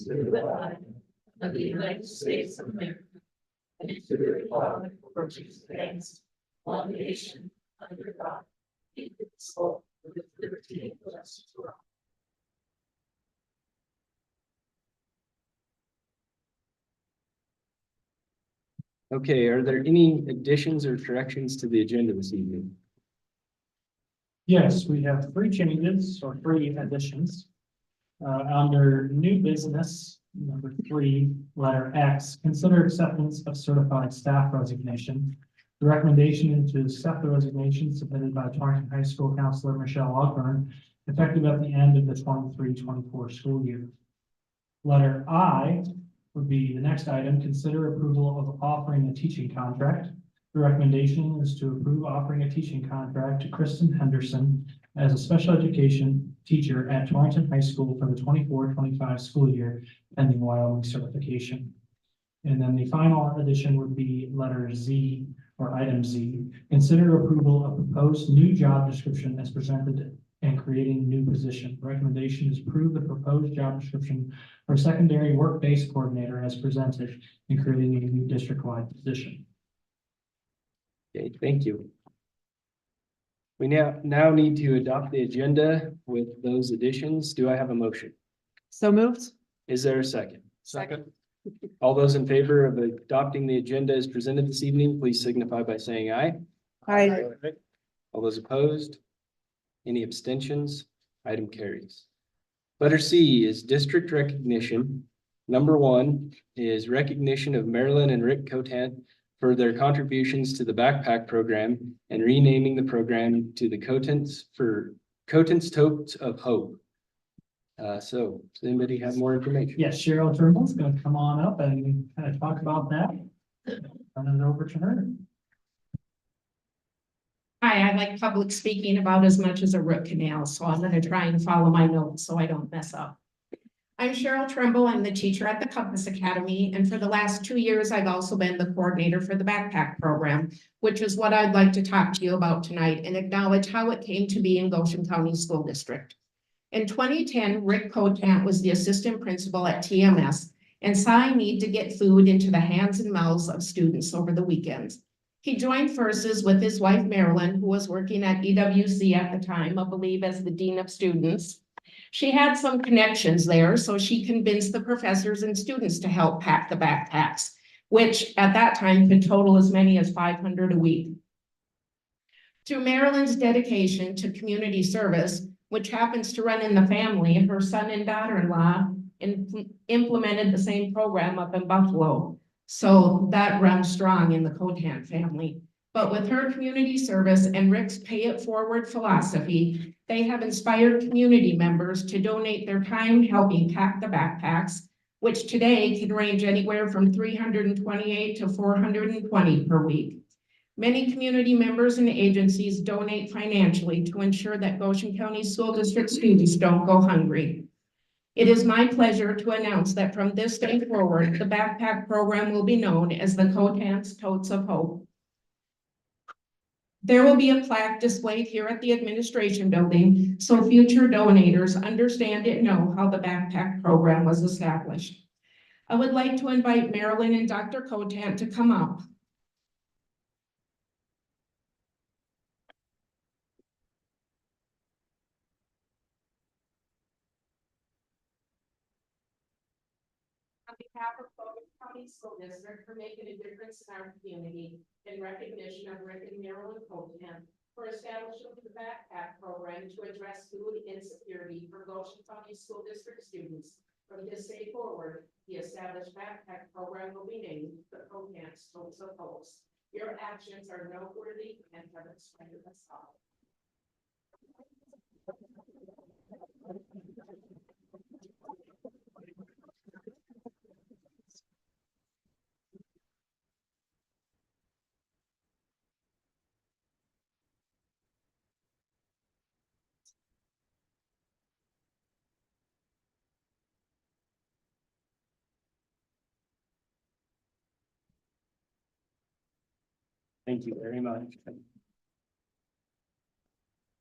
to the flag of the United States of America and to the republic for which it stands, one nation, under God, indivisible, with liberty and justice for all. Okay, are there any additions or corrections to the agenda this evening? Yes, we have three changes or three additions. Under new business, number 3, letter X, consider acceptance of certified staff resignation. The recommendation is to accept the resignation submitted by Torrington High School Counselor Michelle Ogburn, effective at the end of the 23-24 school year. Letter I would be the next item, consider approval of offering a teaching contract. The recommendation is to approve offering a teaching contract to Kristen Henderson as a special education teacher at Torrington High School for the 24-25 school year, pending Wyoming certification. And then the final addition would be letter Z, or item Z. Consider approval of proposed new job description as presented and creating new position. The recommendation is approve the proposed job description for secondary work-based coordinator as presented and creating a new district-wide position. Okay, thank you. We now need to adopt the agenda with those additions. Do I have a motion? So moved. Is there a second? Second. All those in favor of adopting the agenda as presented this evening, please signify by saying aye. Aye. All those opposed? Any abstentions? Item carries. Letter C is district recognition. Number 1 is recognition of Marilyn and Rick Cotant for their contributions to the backpack program and renaming the program to the Cotant's Totes of Hope. So does anybody have more information? Yes, Cheryl Turnbull's going to come on up and kind of talk about that. Turn it over to her. Hi, I like public speaking about as much as a root canal, so I'm going to try and follow my notes so I don't mess up. I'm Cheryl Trimble. I'm the teacher at the Compass Academy, and for the last 2 years, I've also been the coordinator for the backpack program, which is what I'd like to talk to you about tonight and acknowledge how it came to be in Goshen County School District. In 2010, Rick Cotant was the assistant principal at TMS and saw a need to get food into the hands and mouths of students over the weekends. He joined forces with his wife, Marilyn, who was working at EWC at the time, I believe as the dean of students. She had some connections there, so she convinced the professors and students to help pack the backpacks, which at that time could total as many as 500 a week. Through Marilyn's dedication to community service, which happens to run in the family, her son and daughter-in-law implemented the same program up in Buffalo. So that runs strong in the Cotant family. But with her community service and Rick's pay it forward philosophy, they have inspired community members to donate their time helping pack the backpacks, which today can range anywhere from 328 to 420 per week. Many community members and agencies donate financially to ensure that Goshen County School District students don't go hungry. It is my pleasure to announce that from this day forward, the backpack program will be known as the Cotant's Totes of Hope. There will be a plaque displayed here at the administration building so future donators understand and know how the backpack program was established. I would like to invite Marilyn and Dr. Cotant to come up. On behalf of Goshen County School District for making a difference in our community, in recognition of Rick and Marilyn Cotant for establishing the backpack program to address food insecurity for Goshen County School District students. From this day forward, the established backpack program will be named the Cotant's Totes of Hope. Your actions are noteworthy and have inspired us all. Thank you very much.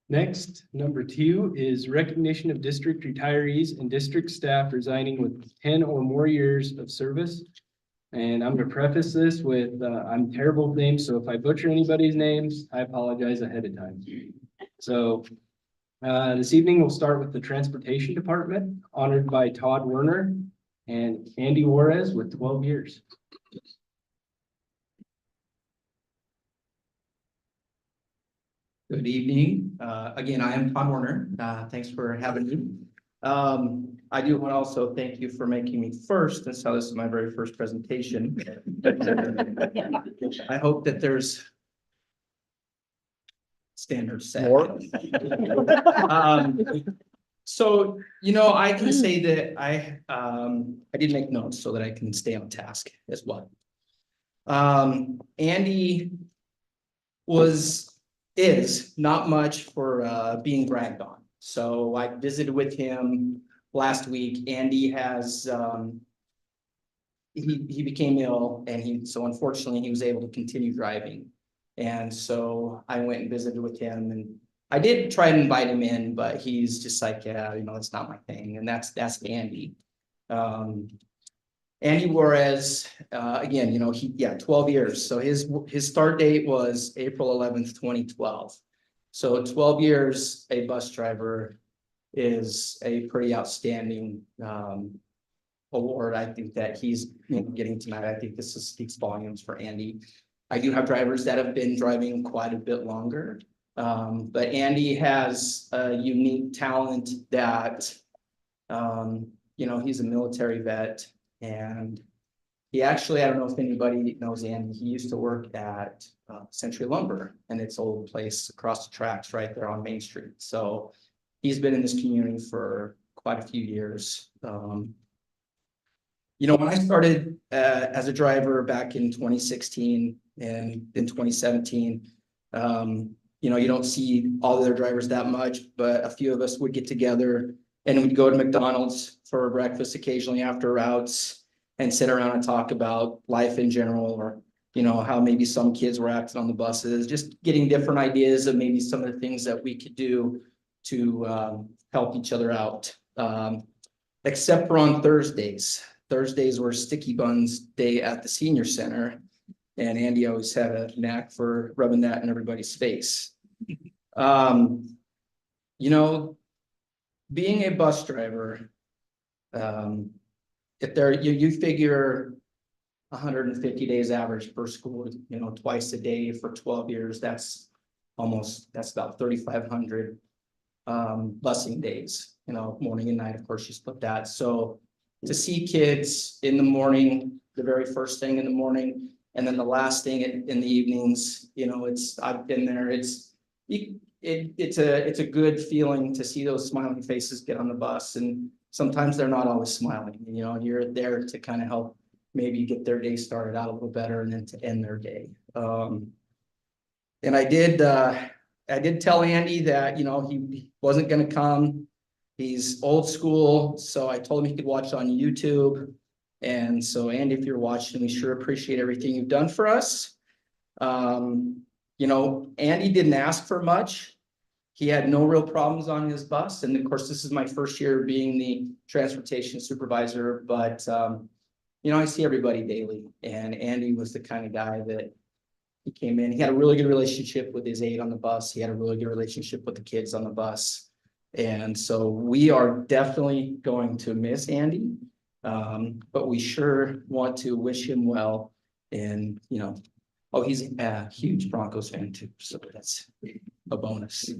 Next, number 2 is recognition of district retirees and district staff resigning with 10 or more years of service. And I'm gonna preface this with, I'm terrible with names, so if I butcher anybody's names, I apologize ahead of time. So, this evening we'll start with the Transportation Department, honored by Todd Werner and Andy Juarez with 12 years. Good evening. Again, I am Todd Werner. Thanks for having me. I do want to also thank you for making me first. That's how this is my very first presentation. I hope that there's standards set. So, I can say that I did make notes so that I can stay on task as well. Andy is not much for being bragged on. So I visited with him last week. Andy has he became ill, and so unfortunately he was able to continue driving. And so I went and visited with him, and I did try to invite him in, but he's just like, yeah, that's not my thing. And that's Andy. Andy Juarez, again, 12 years. So his start date was April 11th, 2012. So 12 years, a bus driver is a pretty outstanding award. I think that he's getting tonight. I think this speaks volumes for Andy. I do have drivers that have been driving quite a bit longer. But Andy has a unique talent that, he's a military vet. And he actually, I don't know if anybody knows Andy, he used to work at Century Lumber and its old place across the tracks right there on Main Street. So he's been in this community for quite a few years. When I started as a driver back in 2016 and in 2017, you don't see all the other drivers that much, but a few of us would get together and we'd go to McDonald's for breakfast occasionally after routes and sit around and talk about life in general, or, how maybe some kids were acting on the buses, just getting different ideas of maybe some of the things that we could do to help each other out. Except for on Thursdays. Thursdays were Sticky Buns Day at the Senior Center. And Andy always had a knack for rubbing that in everybody's face. Being a bus driver, if you figure 150 days average per school, twice a day for 12 years, that's about 3,500 busing days, morning and night. Of course, you split that. So to see kids in the morning, the very first thing in the morning, and then the last thing in the evenings, I've been there. It's a good feeling to see those smiling faces get on the bus, and sometimes they're not always smiling. You're there to kind of help maybe get their day started out a little better and then to end their day. And I did tell Andy that he wasn't going to come. He's old school, so I told him he could watch on YouTube. And so, Andy, if you're watching, we sure appreciate everything you've done for us. Andy didn't ask for much. He had no real problems on his bus. And of course, this is my first year being the transportation supervisor, but I see everybody daily. And Andy was the kind of guy that he came in. He had a really good relationship with his aide on the bus. He had a really good relationship with the kids on the bus. And so we are definitely going to miss Andy. But we sure want to wish him well. And, he's a huge Broncos fan too. So that's a bonus.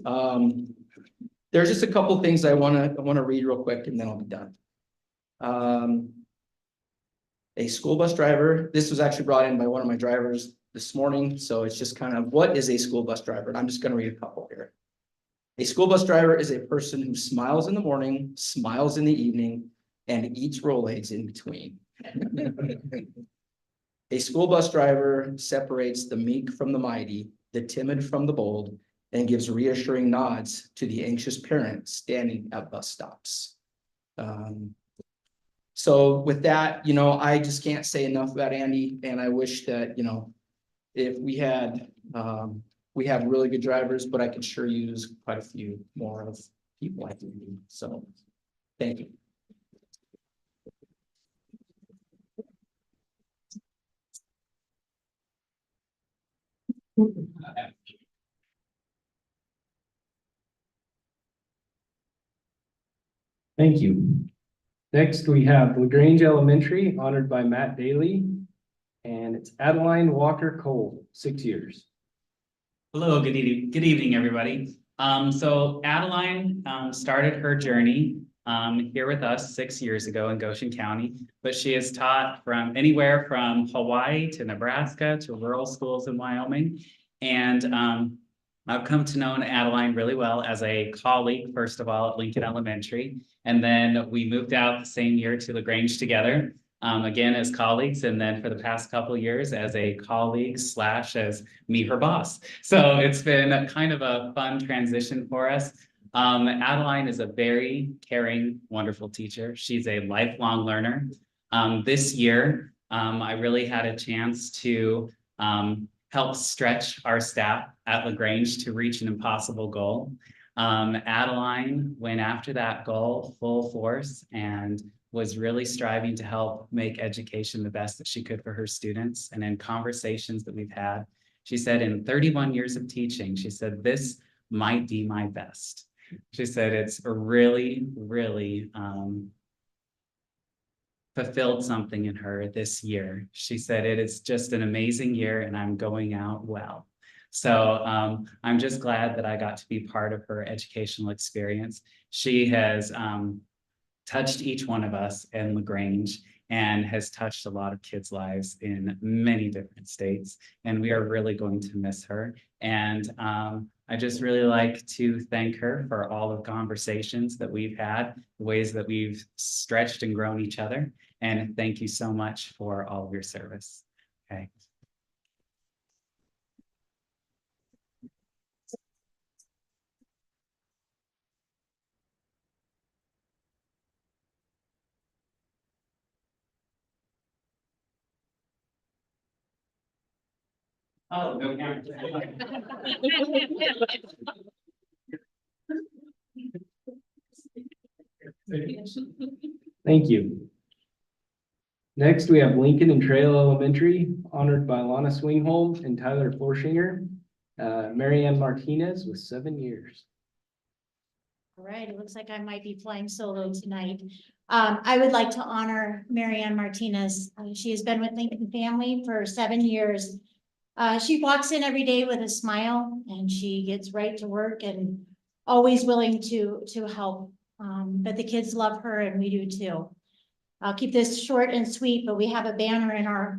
There's just a couple things I want to read real quick and then I'll be done. A school bus driver. This was actually brought in by one of my drivers this morning. So it's just kind of, what is a school bus driver? And I'm just going to read a couple here. A school bus driver is a person who smiles in the morning, smiles in the evening, and eats Rolaids in between. A school bus driver separates the meek from the mighty, the timid from the bold, and gives reassuring nods to the anxious parent standing at bus stops. So with that, I just can't say enough about Andy, and I wish that, if we had we have really good drivers, but I could sure use quite a few more of people I do need. So, thank you. Thank you. Next, we have LaGrange Elementary, honored by Matt Daly. And it's Adeline Walker Cole, 6 years. Hello, good evening, everybody. So Adeline, started her journey, here with us 6 years ago in Goshen County. But she has taught from anywhere from Hawaii to Nebraska to rural schools in Wyoming. And, I've come to know Adeline really well as a colleague, first of all, at Lincoln Elementary. And then we moved out the same year to LaGrange together. Again, as colleagues, and then for the past couple of years as a colleague / as me, her boss. So it's been kind of a fun transition for us. Adeline is a very caring, wonderful teacher. She's a lifelong learner. This year, I really had a chance to help stretch our staff at LaGrange to reach an impossible goal. Adeline went after that goal full force and was really striving to help make education the best that she could for her students. And in conversations that we've had, she said, in 31 years of teaching, she said, this might be my best. She said, it's really, really fulfilled something in her this year. She said, it is just an amazing year and I'm going out well. So I'm just glad that I got to be part of her educational experience. She has touched each one of us in LaGrange and has touched a lot of kids' lives in many different states. And we are really going to miss her. And I just really like to thank her for all the conversations that we've had, the ways that we've stretched and grown each other. And thank you so much for all of your service. Okay. Oh, no camera. Thank you. Next, we have Lincoln and Trail Elementary, honored by Lana Swingholm and Tyler Forshinger. Marianne Martinez with 7 years. All right, it looks like I might be flying solo tonight. I would like to honor Marianne Martinez. She has been with Lincoln Family for 7 years. She walks in every day with a smile and she gets right to work and always willing to help. But the kids love her and we do too. I'll keep this short and sweet, but we have a banner in our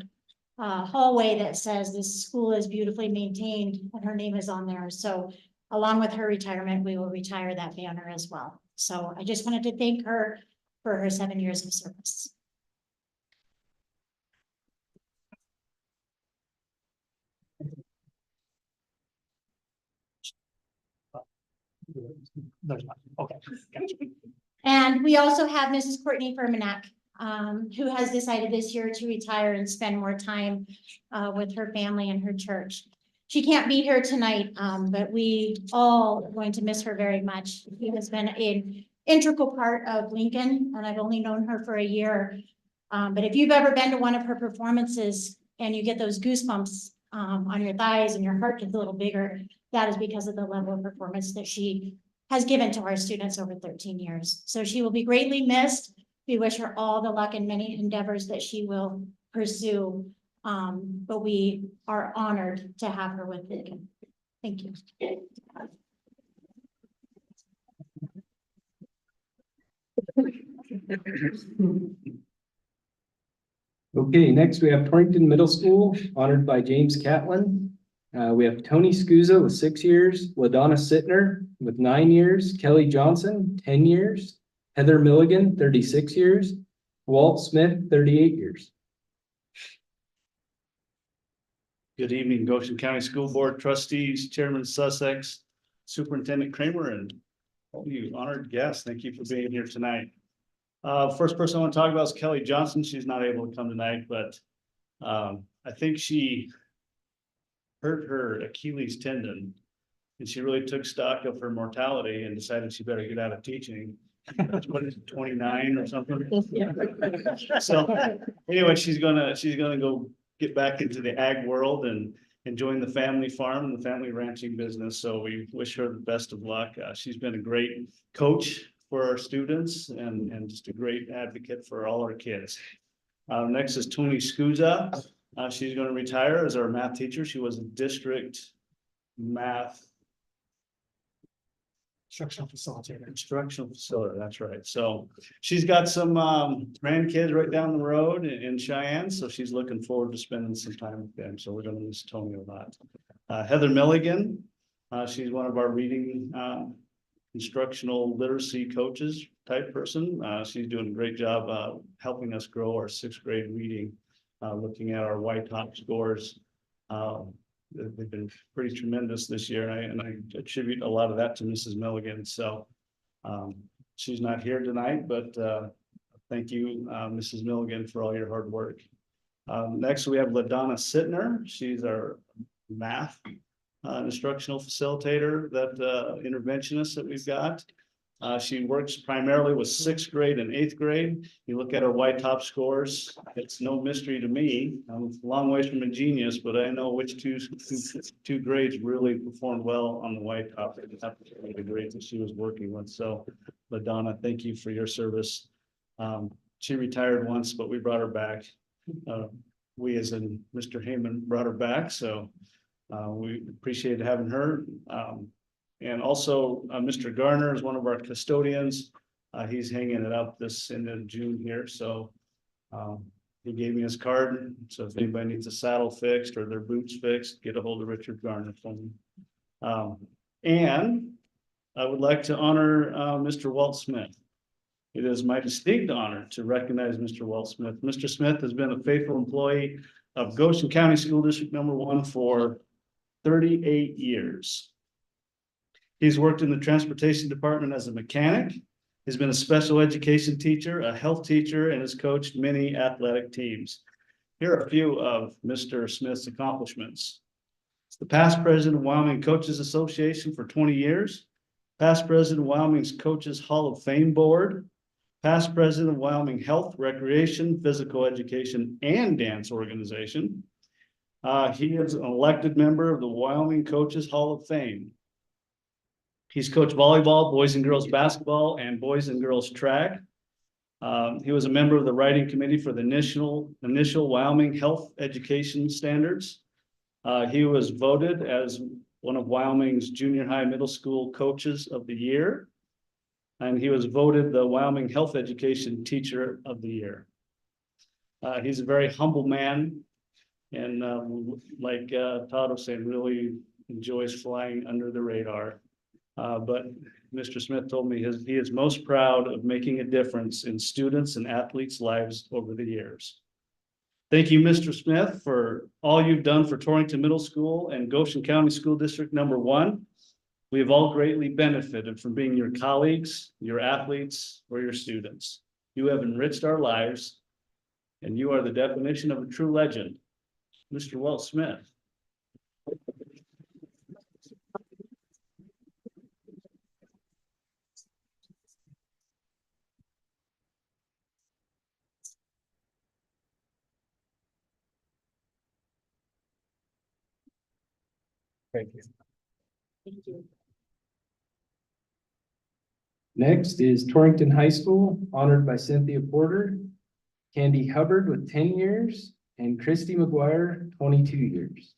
hallway that says this school is beautifully maintained and her name is on there. So along with her retirement, we will retire that banner as well. So I just wanted to thank her for her 7 years of service. There's not, okay. Gotcha. And we also have Mrs. Courtney Fermanak, who has decided this year to retire and spend more time with her family and her church. She can't be here tonight, but we all are going to miss her very much. She has been an integral part of Lincoln, and I've only known her for a year. But if you've ever been to one of her performances and you get those goosebumps on your thighs and your heart gets a little bigger, that is because of the level of performance that she has given to our students over 13 years. So she will be greatly missed. We wish her all the luck in many endeavors that she will pursue. But we are honored to have her with Lincoln. Thank you. Okay, next we have Torrington Middle School, honored by James Catlin. We have Tony Scusa with 6 years, LaDonna Sittner with 9 years, Kelly Johnson, 10 years, Heather Milligan, 36 years, Walt Smith, 38 years. Good evening, Goshen County School Board Trustees, Chairman Sussex, Superintendent Kramer, and all you honored guests. Thank you for being here tonight. First person I want to talk about is Kelly Johnson. She's not able to come tonight, but I think she hurt her Achilles tendon. And she really took stock of her mortality and decided she better get out of teaching. What is it, 29 or something? So anyway, she's gonna go get back into the ag world and join the family farm and the family ranching business. So we wish her the best of luck. She's been a great coach for our students and just a great advocate for all our kids. Next is Tony Scusa. She's going to retire as our math teacher. She was a district math instructional facilitator, that's right. So she's got some grandkids right down the road in Cheyenne, so she's looking forward to spending some time with them. So we're going to miss Tony a lot. Heather Milligan, she's one of our reading instructional literacy coaches type person. She's doing a great job helping us grow our 6th grade reading, looking at our white top scores. They've been pretty tremendous this year, and I attribute a lot of that to Mrs. Milligan. So she's not here tonight, but thank you, Mrs. Milligan, for all your hard work. Next, we have LaDonna Sittner. She's our math instructional facilitator, that interventionist that we've got. She works primarily with 6th grade and 8th grade. You look at her white top scores, it's no mystery to me. I'm a long ways from a genius, but I know which two grades really performed well on the white top. The grades that she was working with. So LaDonna, thank you for your service. She retired once, but we brought her back. We, as in Mr. Heyman, brought her back. So we appreciate having her. And also, Mr. Garner is one of our custodians. He's hanging it up this end of June here, so he gave me his card. So if anybody needs a saddle fixed or their boots fixed, get a hold of Richard Garner for me. And I would like to honor Mr. Walt Smith. It is my distinct honor to recognize Mr. Walt Smith. Mr. Smith has been a faithful employee of Goshen County School District #1 for 38 years. He's worked in the transportation department as a mechanic. He's been a special education teacher, a health teacher, and has coached many athletic teams. Here are a few of Mr. Smith's accomplishments. He's the past president of Wyoming Coaches Association for 20 years, past president of Wyoming's Coaches Hall of Fame Board, past president of Wyoming Health, Recreation, Physical Education, and Dance Organization. He is an elected member of the Wyoming Coaches Hall of Fame. He's coached volleyball, boys and girls basketball, and boys and girls track. He was a member of the writing committee for the initial Wyoming Health Education Standards. He was voted as one of Wyoming's junior high middle school coaches of the year. And he was voted the Wyoming Health Education Teacher of the Year. He's a very humble man. And like Todd was saying, really enjoys flying under the radar. But Mr. Smith told me he is most proud of making a difference in students and athletes' lives over the years. Thank you, Mr. Smith, for all you've done for Torrington Middle School and Goshen County School District #1. We have all greatly benefited from being your colleagues, your athletes, or your students. You have enriched our lives, and you are the definition of a true legend. Mr. Walt Smith. Thank you. Next is Torrington High School, honored by Cynthia Porter, Candy Hubbard with 10 years, and Christy McGuire, 22 years.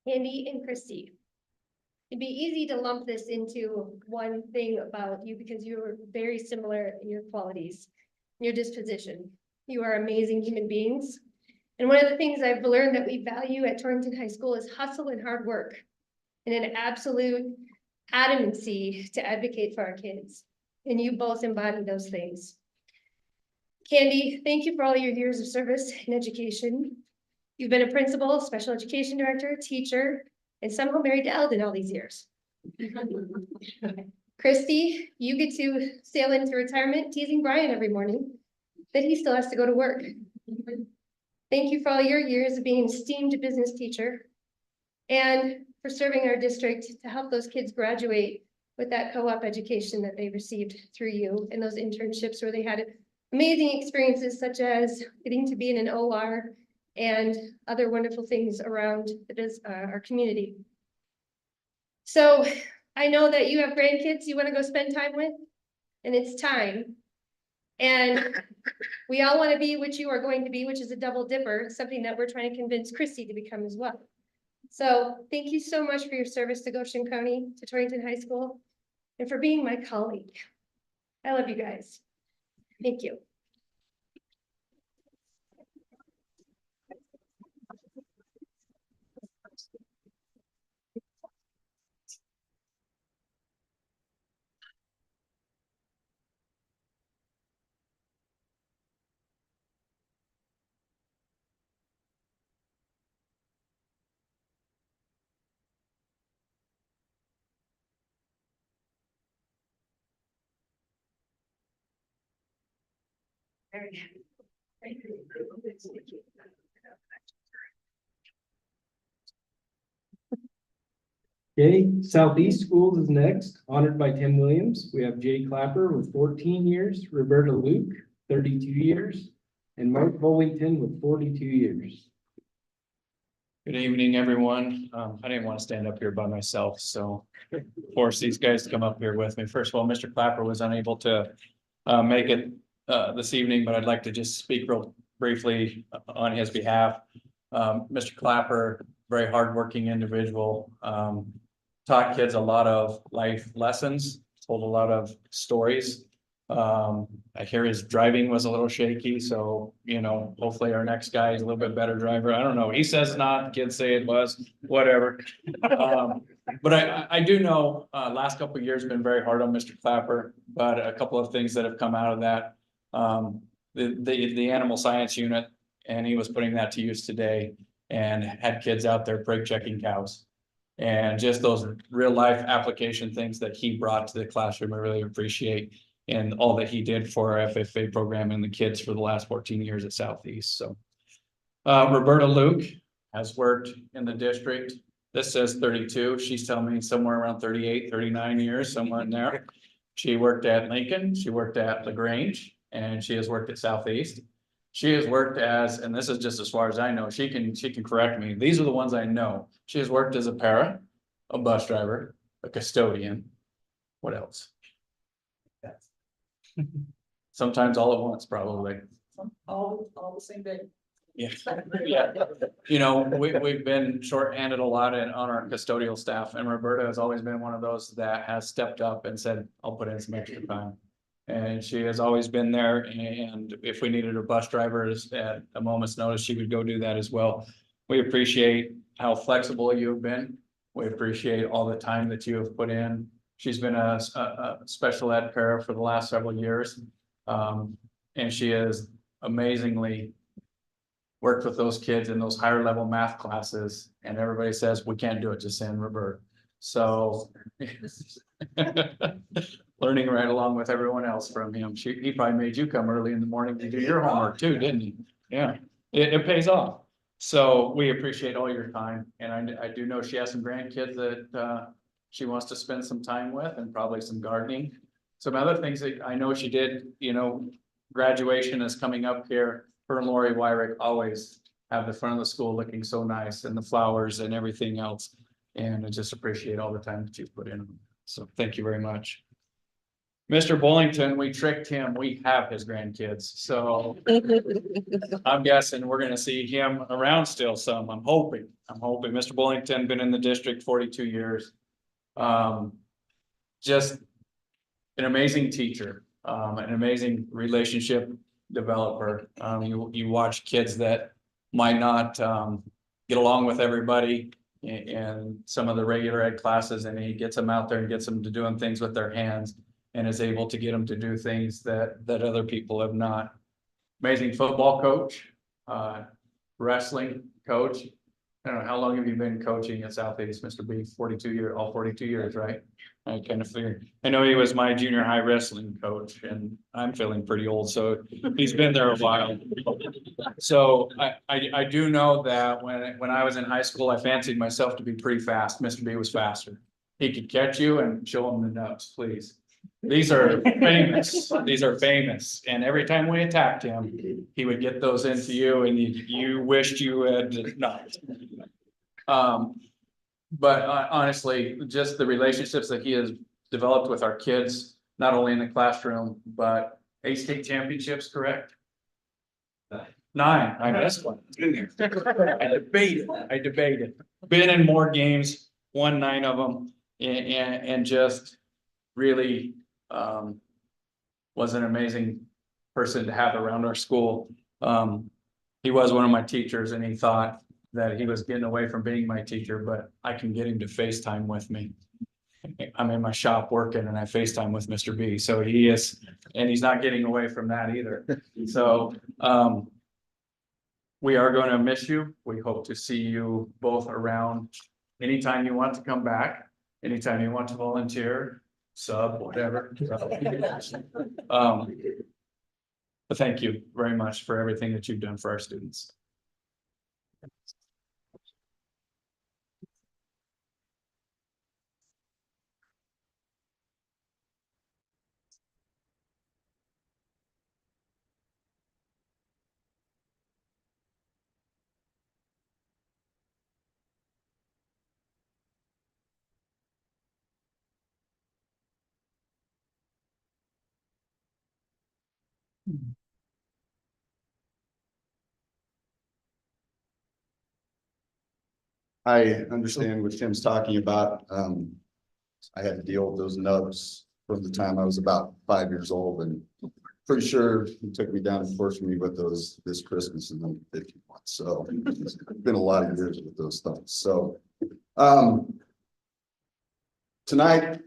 Candy and Christy. It'd be easy to lump this into one thing about you because you are very similar in your qualities, your disposition. You are amazing human beings. And one of the things I've learned that we value at Torrington High School is hustle and hard work and an absolute adamancy to advocate for our kids. And you both embody those things. Candy, thank you for all your years of service in education. You've been a principal, special education director, teacher, and somehow married to Eldon all these years. Christy, you get to sail into retirement teasing Brian every morning, that he still has to go to work. Thank you for all your years of being an esteemed business teacher and for serving our district to help those kids graduate with that co-op education that they received through you and those internships where they had amazing experiences such as getting to be in an OR and other wonderful things around our community. So I know that you have grandkids you want to go spend time with, and it's time. And we all want to be what you are going to be, which is a double dipper, something that we're trying to convince Christy to become as well. So thank you so much for your service to Goshen County, to Torrington High School, and for being my colleague. I love you guys. Thank you. Okay, Southeast Schools is next, honored by Tim Williams. We have Jay Clapper with 14 years, Roberta Luke, 32 years, and Mark Bullington with 42 years. Good evening, everyone. I didn't want to stand up here by myself, so force these guys to come up here with me. First of all, Mr. Clapper was unable to make it this evening, but I'd like to just speak real briefly on his behalf. Mr. Clapper, very hardworking individual, taught kids a lot of life lessons, told a lot of stories. I hear his driving was a little shaky, so, you know, hopefully our next guy is a little bit better driver. I don't know. He says not, kids say it was, whatever. But I do know, last couple of years have been very hard on Mr. Clapper, but a couple of things that have come out of that. The animal science unit, and he was putting that to use today and had kids out there brake checking cows. And just those real life application things that he brought to the classroom, I really appreciate. And all that he did for our FFA program and the kids for the last 14 years at Southeast. So Roberta Luke has worked in the district. This says 32. She's telling me somewhere around 38, 39 years, somewhere in there. She worked at Lincoln, she worked at LaGrange, and she has worked at Southeast. She has worked as, and this is just as far as I know, she can correct me. These are the ones I know. She has worked as a para, a bus driver, a custodian. What else? Sometimes all at once, probably. All the same day. Yeah, yeah. You know, we've been shorthanded a lot on our custodial staff, and Roberta has always been one of those that has stepped up and said, I'll put in some extra time. And she has always been there, and if we needed a bus driver at a moment's notice, she would go do that as well. We appreciate how flexible you've been. We appreciate all the time that you have put in. She's been a special ed para for the last several years. And she has amazingly worked with those kids in those higher level math classes, and everybody says, we can't do it, just send Robert. So learning right along with everyone else from him. He probably made you come early in the morning to do your homework too, didn't he? Yeah, it pays off. So we appreciate all your time. And I do know she has some grandkids that she wants to spend some time with, and probably some gardening. Some other things that I know she did, you know, graduation is coming up here. Her and Lori Wyrick always have the front of the school looking so nice, and the flowers and everything else. And I just appreciate all the time that you've put in. So thank you very much. Mr. Bullington, we tricked him. We have his grandkids. So I'm guessing we're gonna see him around still some. I'm hoping. Mr. Bullington been in the district 42 years. Just an amazing teacher, an amazing relationship developer. You watch kids that might not get along with everybody in some of the regular ed classes, and he gets them out there and gets them to doing things with their hands, and is able to get them to do things that other people have not. Amazing football coach, wrestling coach, I don't know, how long have you been coaching at Southeast, Mr. B? 42 years, all 42 years, right? I kind of figured, I know he was my junior high wrestling coach and I'm feeling pretty old, so he's been there a while. So I do know that when I was in high school, I fancied myself to be pretty fast. Mr. B was faster. He could catch you and show him the notes, please. These are famous, and every time we attacked him, he would get those into you and you wished you had not. But honestly, just the relationships that he has developed with our kids, not only in the classroom, but state championships, correct? 9, I missed one. I debated, been in more games, won 9 of them, and just really, was an amazing person to have around our school. He was one of my teachers and he thought that he was getting away from being my teacher, but I can get him to FaceTime with me. I'm in my shop working and I FaceTime with Mr. B, so he is, and he's not getting away from that either. So, we are going to miss you. We hope to see you both around anytime you want to come back, anytime you want to volunteer, sub, whatever. But thank you very much for everything that you've done for our students. I understand what Tim's talking about. I had to deal with those nubs from the time I was about 5 years old, and pretty sure he took me down and forced me with those this Christmas and then 50 months. So it's been a lot of years with those things. So tonight,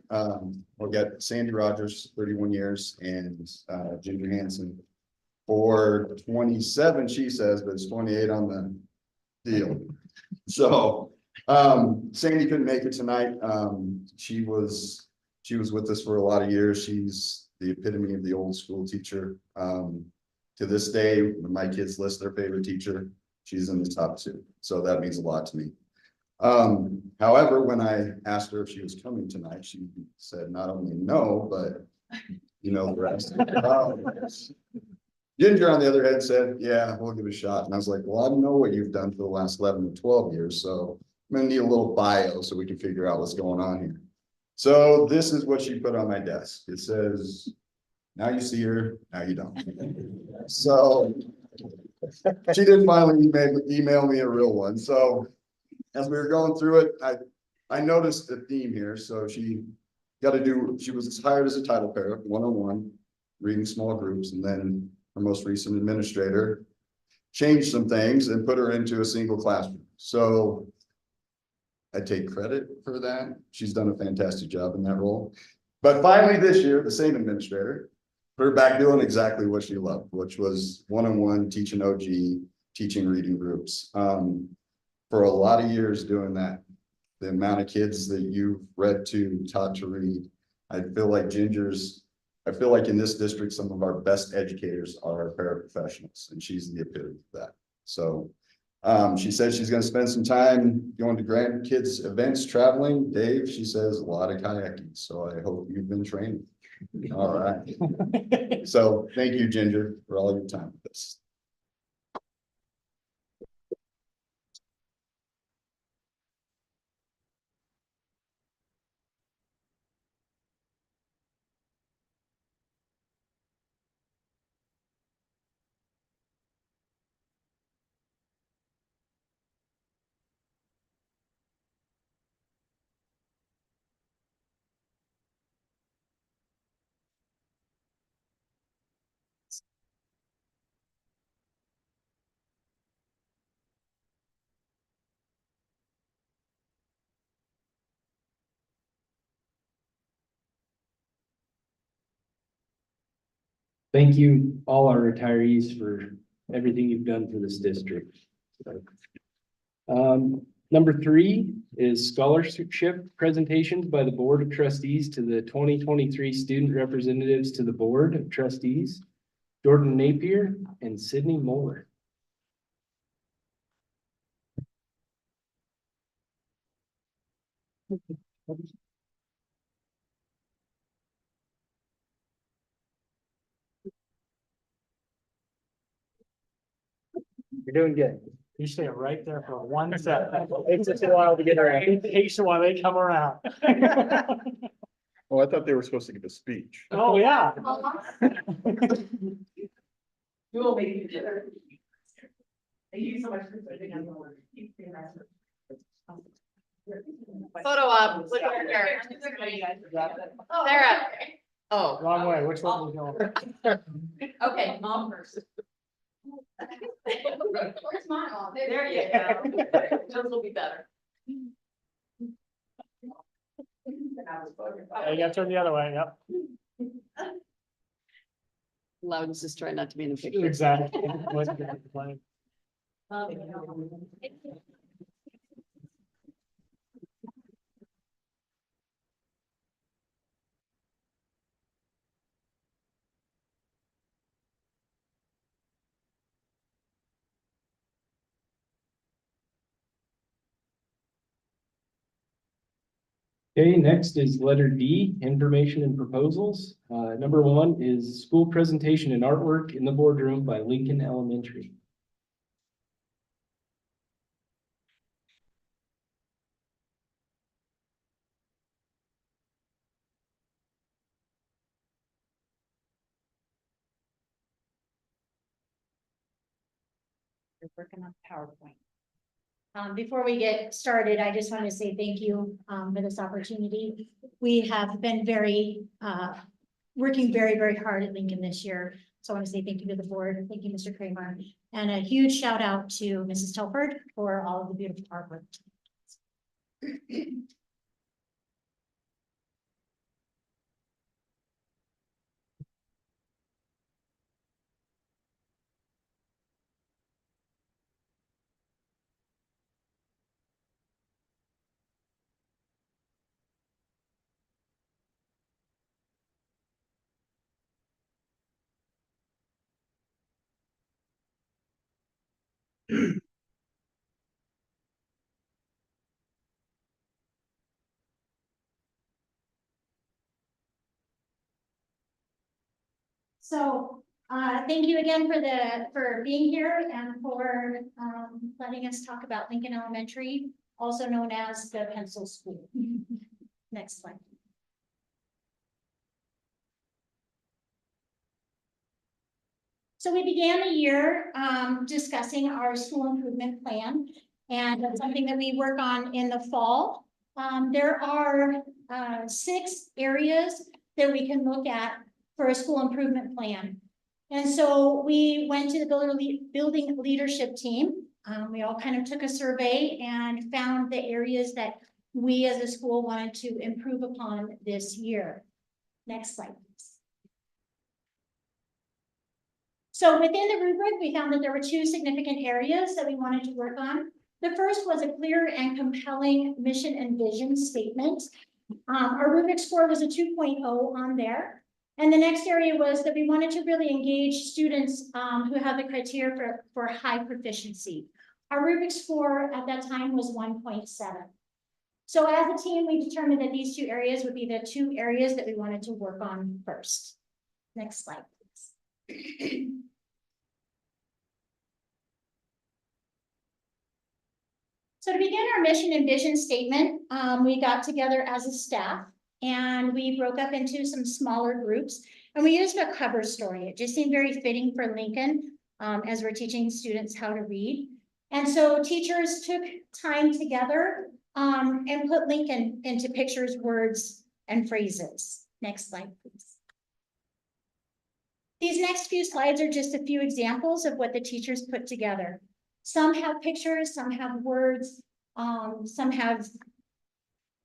we'll get Sandy Rogers, 31 years, and Ginger Hansen for 27, she says, but it's 28 on the deal. So Sandy couldn't make it tonight. She was with us for a lot of years. She's the epitome of the old school teacher. To this day, when my kids list their favorite teacher, she's in the top 2. So that means a lot to me. However, when I asked her if she was coming tonight, she said not only no, but you know the rest. Ginger, on the other hand, said, yeah, we'll give it a shot. And I was like, well, I don't know what you've done for the last 11 to 12 years. So I'm going to need a little bio so we can figure out what's going on here. So this is what she put on my desk. It says, now you see her, now you don't. So she did finally email me a real one. So as we were going through it, I noticed a theme here. So she was hired as a title pair, 101, reading small groups, and then her most recent administrator changed some things and put her into a single classroom. So I take credit for that. She's done a fantastic job in that role. But finally this year, the same administrator put her back doing exactly what she loved, which was one-on-one teaching OG, teaching reading groups. For a lot of years doing that, the amount of kids that you've read to, taught to read, I feel like in this district, some of our best educators are paraprofessionals, and she's the epitome of that. So she says she's going to spend some time going to grandkids events, traveling. Dave, she says a lot of kayaking. So I hope you've been training. All right. So thank you, Ginger, for all your time with us. Thank you, all our retirees, for everything you've done for this district. Number 3 is scholarship presentations by the Board of Trustees to the 2023 student representatives to the Board of Trustees, Jordan Napier and Sydney Moeller. You're doing good. You stay right there for 1 second. It's just a while to get around. Be patient while they come around. Oh, I thought they were supposed to give a speech. Oh, yeah. You will make it dinner. Thank you so much for putting on the work. Photo op. Look at her. Sarah. Oh. Wrong way. Which one are we going? Okay, mom first. Where's mine? There you go. Those will be better. Yeah, you gotta turn the other way, yep. Loudness is trying not to be in the picture. Exactly. Okay, next is letter D, information and proposals. Number 1 is school presentation and artwork in the boardroom by Lincoln Elementary. We're working on PowerPoint. Before we get started, I just want to say thank you for this opportunity. We have been working very hard at Lincoln this year. So I want to say thank you to the board. Thank you, Mr. Kramer. And a huge shout out to Mrs. Telford for all of the beautiful artwork. So thank you again for being here and for letting us talk about Lincoln Elementary, also known as the Pencil School. Next slide. So we began the year discussing our school improvement plan, and that's something that we work on in the fall. There are 6 areas that we can look at for a school improvement plan. And so we went to the building leadership team. We all kind of took a survey and found the areas that we as a school wanted to improve upon this year. Next slide, please. So within the rubric, we found that there were 2 significant areas that we wanted to work on. The first was a clear and compelling mission and vision statement. Our rubric score was a 2.0 on there. And the next area was that we wanted to really engage students who have the criteria for high proficiency. Our rubric score at that time was 1.7. So as a team, we determined that these 2 areas would be the 2 areas that we wanted to work on first. Next slide, please. So to begin our mission and vision statement, we got together as a staff and we broke up into some smaller groups and we used a cover story. It just seemed very fitting for Lincoln as we're teaching students how to read. And so teachers took time together and put Lincoln into pictures, words, and phrases. Next slide, please. These next few slides are just a few examples of what the teachers put together. Some have pictures, some have words, some have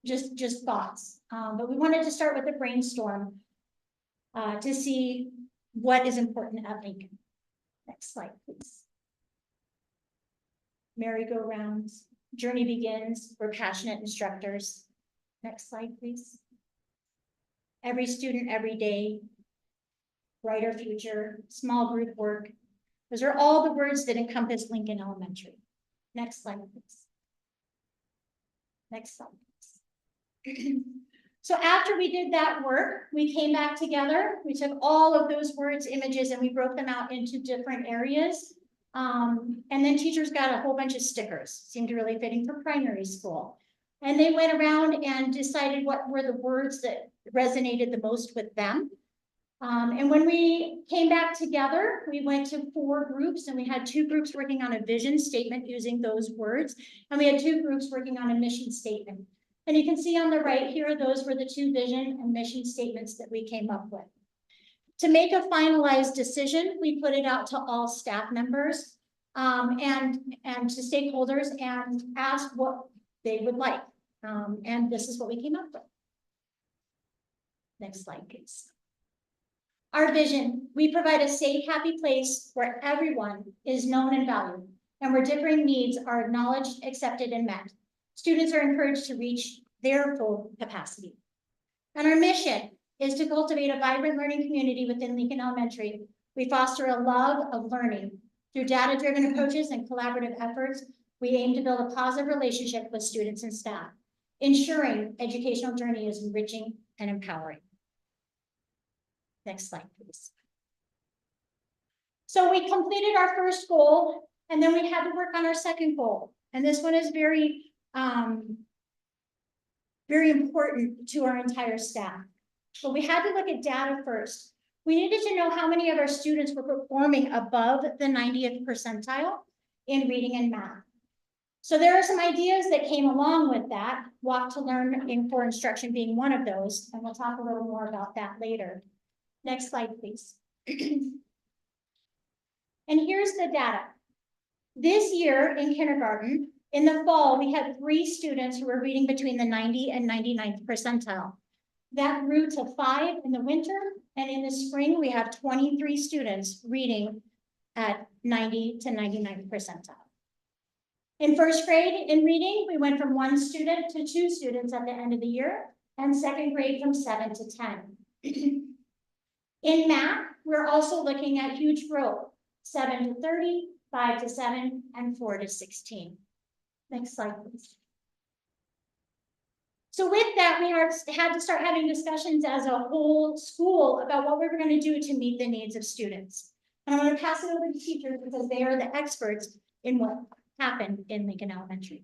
just thoughts. But we wanted to start with a brainstorm to see what is important at Lincoln. Next slide, please. Merry-go-rounds, Journey begins. We're passionate instructors. Next slide, please. Every student, every day. Brighter future, small group work. Those are all the words that encompass Lincoln Elementary. Next slide, please. Next slide, please. So after we did that work, we came back together. We took all of those words, images, and we broke them out into different areas. And then teachers got a whole bunch of stickers, seemed really fitting for primary school. And they went around and decided what were the words that resonated the most with them. And when we came back together, we went to 4 groups, and we had 2 groups working on a vision statement using those words. And we had 2 groups working on a mission statement. And you can see on the right here, those were the 2 vision and mission statements that we came up with. To make a finalized decision, we put it out to all staff members and to stakeholders and asked what they would like. And this is what we came up with. Next slide, please. Our vision, we provide a safe, happy place where everyone is known and valued, and where differing needs are acknowledged, accepted, and met. Students are encouraged to reach their full capacity. And our mission is to cultivate a vibrant learning community within Lincoln Elementary. We foster a love of learning. Through data-driven approaches and collaborative efforts, we aim to build a positive relationship with students and staff, ensuring educational journey is enriching and empowering. Next slide, please. So we completed our first goal, and then we had to work on our second goal. And this one is very important to our entire staff. But we had to look at data first. We needed to know how many of our students were performing above the 90th percentile in reading and math. So there are some ideas that came along with that, Walk to Learn in core instruction being one of those, and we'll talk a little more about that later. Next slide, please. And here's the data. This year in kindergarten, in the fall, we had 3 students who were reading between the 90 and 99th percentile. That grew to 5 in the winter, and in the spring, we have 23 students reading at 90 to 99th percentile. In first grade in reading, we went from 1 student to 2 students at the end of the year, and second grade from 7 to 10. In math, we're also looking at huge growth, 7 to 30, 5 to 7, and 4 to 16. Next slide, please. So with that, we had to start having discussions as a whole school about what we were going to do to meet the needs of students. And I'm going to pass it over to teachers because they are the experts in what happened in Lincoln Elementary.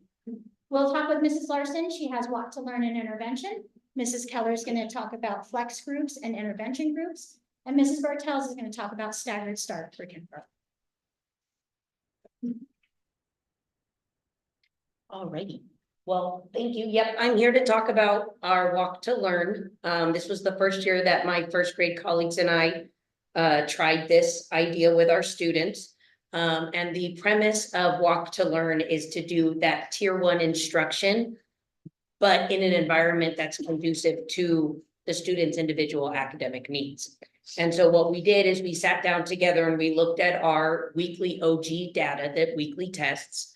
We'll talk with Mrs. Larson. She has Walk to Learn and Intervention. Mrs. Keller is going to talk about flex groups and intervention groups. And Mrs. Bartels is going to talk about staggered start for kindergarten. Alrighty, well, thank you. Yep, I'm here to talk about our Walk to Learn. This was the first year that my first grade colleagues and I tried this idea with our students. And the premise of Walk to Learn is to do that tier 1 instruction, but in an environment that's conducive to the student's individual academic needs. And so what we did is we sat down together and we looked at our weekly OG data, that weekly tests,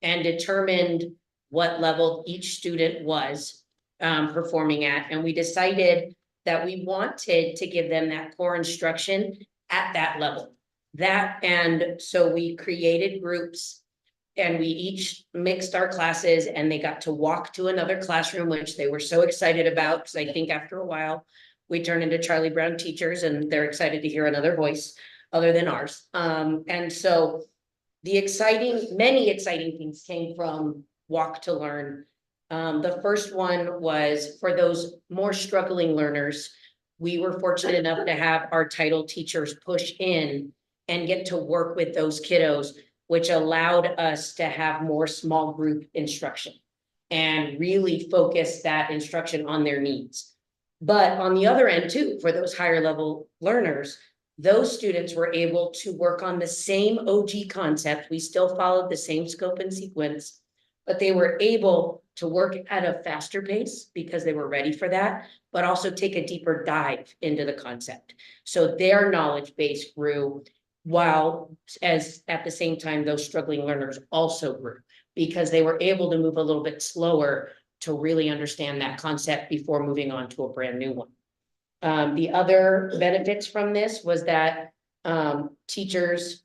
and determined what level each student was performing at. And we decided that we wanted to give them that core instruction at that level. And so we created groups and we each mixed our classes, and they got to walk to another classroom, which they were so excited about, because I think after a while we turn into Charlie Brown teachers and they're excited to hear another voice other than ours. And so many exciting things came from Walk to Learn. The first one was for those more struggling learners. We were fortunate enough to have our title teachers push in and get to work with those kiddos, which allowed us to have more small group instruction and really focus that instruction on their needs. But on the other end too, for those higher level learners, those students were able to work on the same OG concept. We still followed the same scope and sequence, but they were able to work at a faster pace because they were ready for that, but also take a deeper dive into the concept. So their knowledge base grew, while as at the same time, those struggling learners also grew, because they were able to move a little bit slower to really understand that concept before moving on to a brand new one. The other benefits from this was that teachers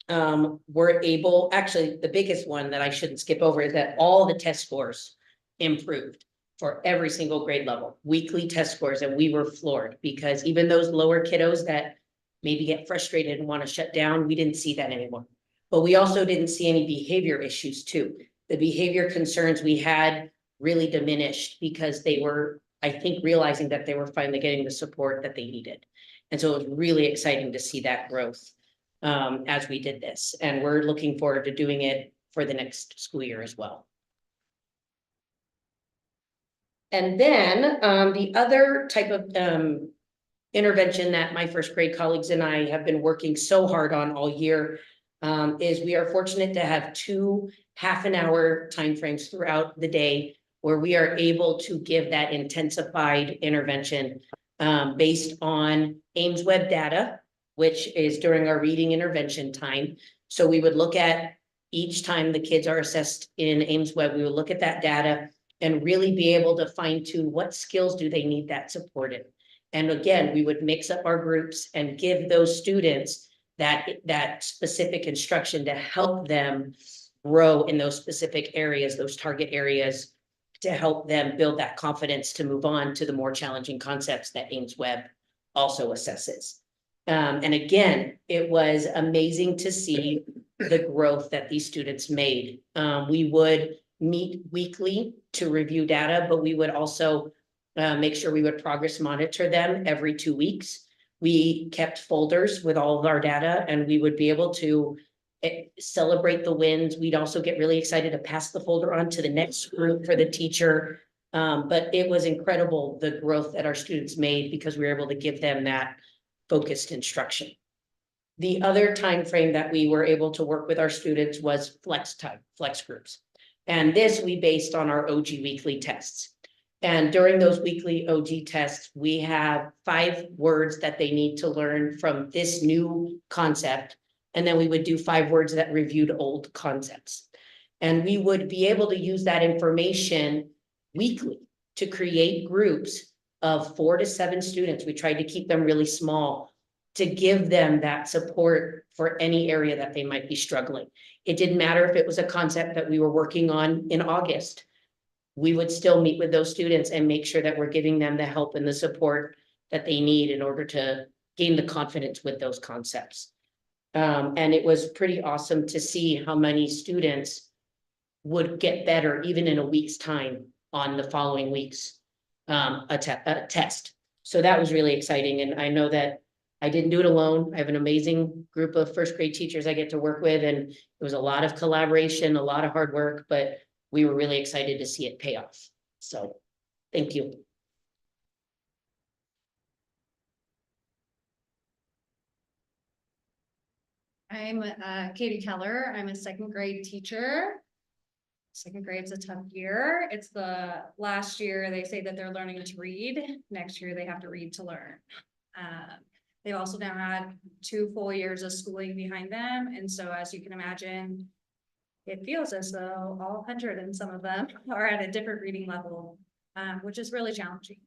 were able, actually, the biggest one that I shouldn't skip over is that all the test scores improved for every single grade level, weekly test scores, and we were floored because even those lower kiddos that maybe get frustrated and want to shut down, we didn't see that anymore. But we also didn't see any behavior issues too. The behavior concerns we had really diminished because they were, I think, realizing that they were finally getting the support that they needed. And so it was really exciting to see that growth as we did this. And we're looking forward to doing it for the next school year as well. And then the other type of intervention that my first grade colleagues and I have been working so hard on all year is we are fortunate to have 2 half-an-hour timeframes throughout the day where we are able to give that intensified intervention based on Ames Web data, which is during our reading intervention time. So we would look at each time the kids are assessed in Ames Web, we would look at that data and really be able to fine tune what skills do they need that supported. And again, we would mix up our groups and give those students that specific instruction to help them grow in those specific areas, those target areas, to help them build that confidence to move on to the more challenging concepts that Ames Web also assesses. And again, it was amazing to see the growth that these students made. We would meet weekly to review data, but we would also make sure we would progress monitor them every 2 weeks. We kept folders with all of our data and we would be able to celebrate the wins. We'd also get really excited to pass the folder on to the next group for the teacher. But it was incredible the growth that our students made because we were able to give them that focused instruction. The other time frame that we were able to work with our students was flex time, flex groups. And this we based on our OG weekly tests. And during those weekly OG tests, we have 5 words that they need to learn from this new concept. And then we would do 5 words that reviewed old concepts. And we would be able to use that information weekly to create groups of 4 to 7 students. We tried to keep them really small to give them that support for any area that they might be struggling. It didn't matter if it was a concept that we were working on in August. We would still meet with those students and make sure that we're giving them the help and the support that they need in order to gain the confidence with those concepts. And it was pretty awesome to see how many students would get better even in a week's time on the following week's test. So that was really exciting. And I know that I didn't do it alone. I have an amazing group of first grade teachers I get to work with, and it was a lot of collaboration, a lot of hard work, but we were really excited to see it pay off. So thank you. I'm Katie Keller. I'm a 2nd grade teacher. 2nd grade's a tough year. It's the last year they say that they're learning to read. Next year they have to read to learn. They've also now had 2 full years of schooling behind them. And so as you can imagine, it feels as though all 100 and some of them are at a different reading level, which is really challenging.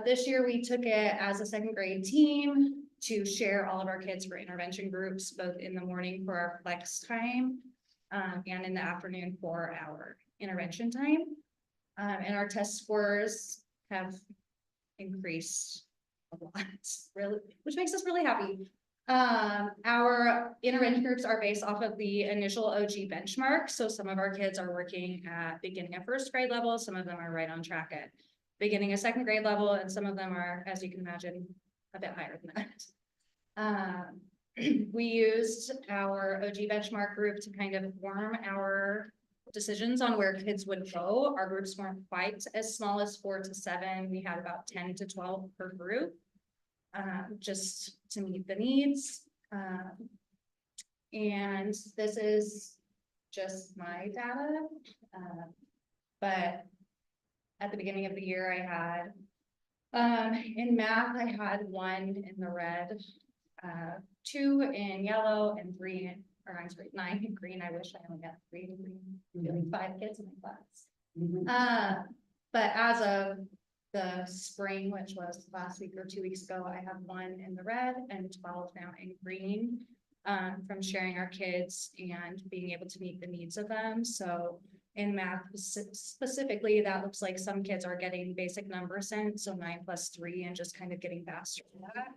This year we took it as a 2nd grade team to share all of our kids for intervention groups, both in the morning for our flex time and in the afternoon for our intervention time. And our test scores have increased a lot, really, which makes us really happy. Our intervention groups are based off of the initial OG benchmark. So some of our kids are working at beginning of 1st grade level. Some of them are right on track at beginning of 2nd grade level. And some of them are, as you can imagine, a bit higher than that. We used our OG benchmark group to kind of form our decisions on where kids would go. Our groups weren't quite as small as 4 to 7. We had about 10 to 12 per group, just to meet the needs. And this is just my data. But at the beginning of the year, I had, in math, I had 1 in the red, 2 in yellow, and 3 in, or I'm sorry, 9 in green. I wish I only got 3 in green, doing 5 kids in my class. But as of the spring, which was last week or 2 weeks ago, I have 1 in the red and 12 now in green. From sharing our kids and being able to meet the needs of them. So in math specifically, that looks like some kids are getting basic numbers sent, so 9 + 3 and just kind of getting faster at that.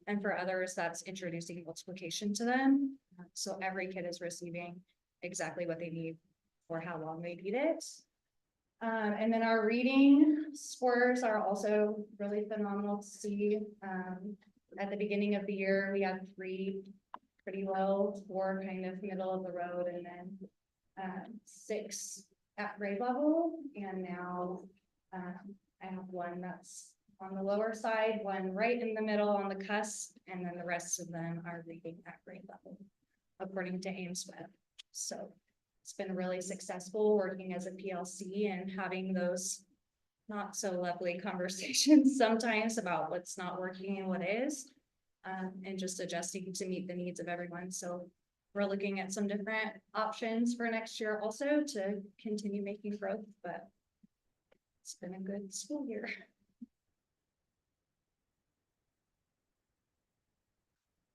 And for others, that's introducing multiplication to them. So every kid is receiving exactly what they need for how long they need it. And then our reading scores are also really phenomenal to see. At the beginning of the year, we had 3 pretty low, 4 kind of middle of the road, and then 6 at grade level. And now I have 1 that's on the lower side, 1 right in the middle on the cusp, and then the rest of them are reading at grade level, according to Ames Web. So it's been really successful working as a PLC and having those not so lovely conversations sometimes about what's not working and what is. And just adjusting to meet the needs of everyone. So we're looking at some different options for next year also to continue making growth, but it's been a good school year.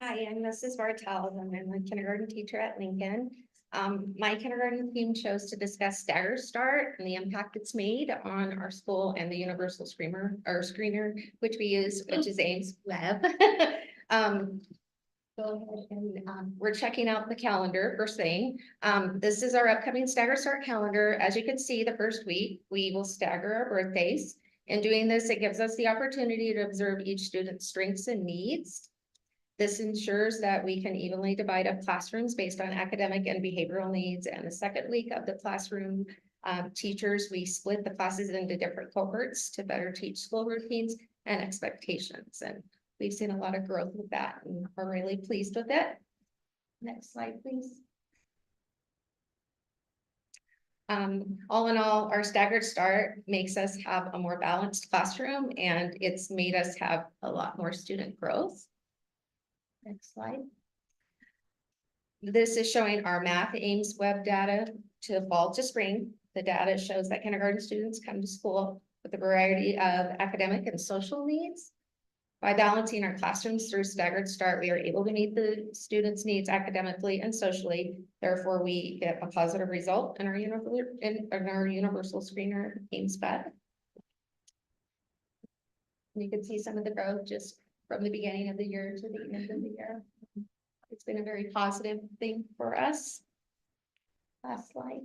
Hi, I'm Mrs. Bartels, and I'm a kindergarten teacher at Lincoln. My kindergarten team chose to discuss Stagger Start and the impact it's made on our school and the universal screener, which we use, which is Ames Web. Go ahead and we're checking out the calendar first thing. This is our upcoming Stagger Start calendar. As you can see, the first week we will stagger our birthdays. In doing this, it gives us the opportunity to observe each student's strengths and needs. This ensures that we can evenly divide up classrooms based on academic and behavioral needs. And the second week of the classroom teachers, we split the classes into different cohorts to better teach school routines and expectations. And we've seen a lot of growth with that and are really pleased with it. Next slide, please. All in all, our staggered start makes us have a more balanced classroom, and it's made us have a lot more student growth. Next slide. This is showing our math Ames Web data to fall to spring. The data shows that kindergarten students come to school with a variety of academic and social needs. By balancing our classrooms through staggered start, we are able to meet the students' needs academically and socially. Therefore, we get a positive result in our universal screener Ames Web. You can see some of the growth just from the beginning of the year to the end of the year. It's been a very positive thing for us. Last slide.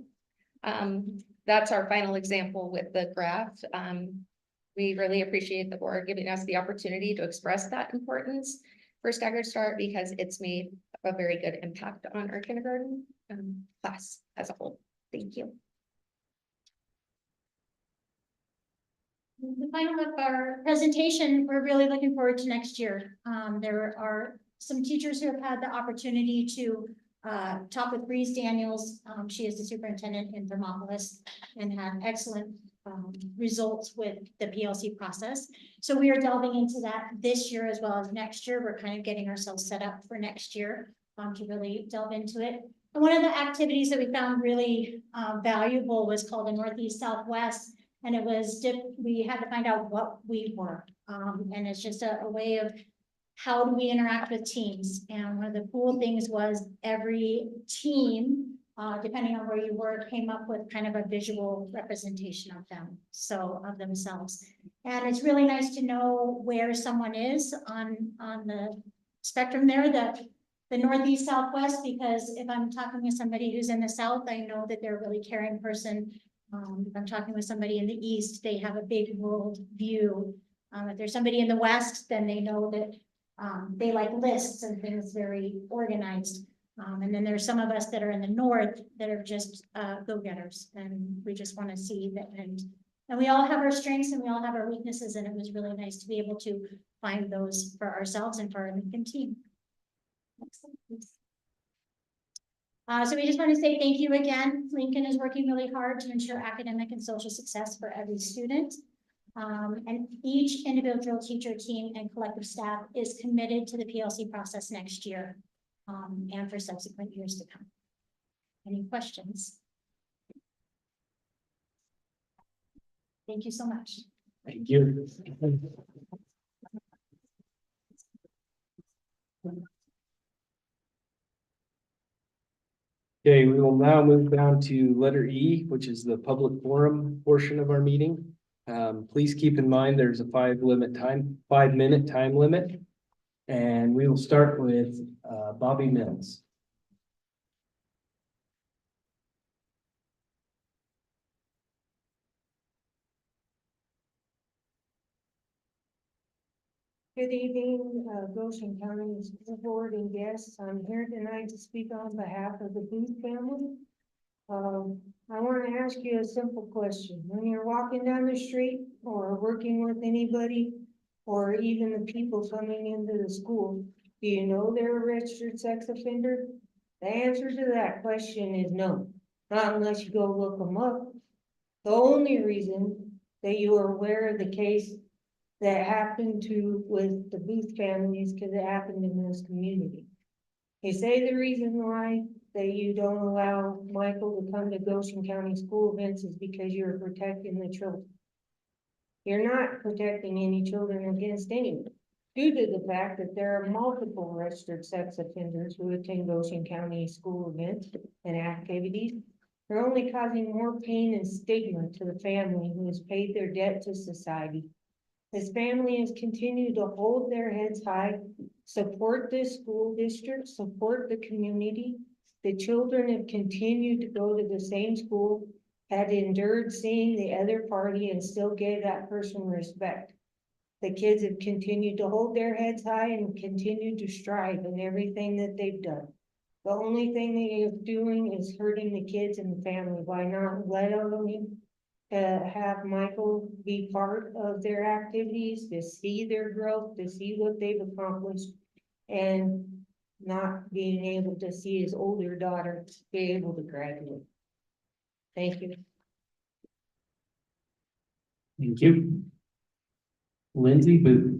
That's our final example with the graph. We really appreciate the board giving us the opportunity to express that importance for staggered start, because it's made a very good impact on our kindergarten class as a whole. Thank you. The final of our presentation, we're really looking forward to next year. There are some teachers who have had the opportunity to talk with Breeze Daniels. She is the superintendent in Thermopolis and had excellent results with the PLC process. So we are delving into that this year as well as next year. We're kind of getting ourselves set up for next year to really delve into it. And one of the activities that we found really valuable was called the Northeast Southwest. And it was, we had to find out what we were. And it's just a way of how do we interact with teams. And one of the cool things was every team, depending on where you were, came up with kind of a visual representation of them, so of themselves. And it's really nice to know where someone is on the spectrum there, the Northeast Southwest, because if I'm talking with somebody who's in the South, I know that they're a really caring person. If I'm talking with somebody in the East, they have a big world view. If there's somebody in the West, then they know that they like lists and things very organized. And then there's some of us that are in the North that are just go-getters, and we just want to see that. And we all have our strengths and we all have our weaknesses, and it was really nice to be able to find those for ourselves and for our Lincoln team. Next slide, please. So we just want to say thank you again. Lincoln is working really hard to ensure academic and social success for every student. And each individual teacher, team, and collective staff is committed to the PLC process next year. and for subsequent years to come. Any questions? Thank you so much. Thank you. Okay, we will now move down to letter E, which is the public forum portion of our meeting. Please keep in mind, there's a 5-minute time limit. And we will start with Bobby Mills. Good evening, Goshen County School Board and guests. I'm here tonight to speak on behalf of the Booth family. I want to ask you a simple question. When you're walking down the street or working with anybody, or even the people coming into the school, do you know they're a registered sex offender? The answer to that question is no, not unless you go look them up. The only reason that you are aware of the case that happened with the Booth family is because it happened in this community. They say the reason why that you don't allow Michael to come to Goshen County school events is because you're protecting the children. You're not protecting any children against anyone, due to the fact that there are multiple registered sex offenders who attend Goshen County school events and activities. They're only causing more pain and stigma to the family who has paid their debt to society. This family has continued to hold their heads high, support this school district, support the community. The children have continued to go to the same school, had endured seeing the other party and still gave that person respect. The kids have continued to hold their heads high and continued to strive in everything that they've done. The only thing they are doing is hurting the kids and the family by not letting have Michael be part of their activities, to see their growth, to see what they've accomplished, and not being able to see his older daughter be able to graduate. Thank you. Thank you. Lindsay Booth.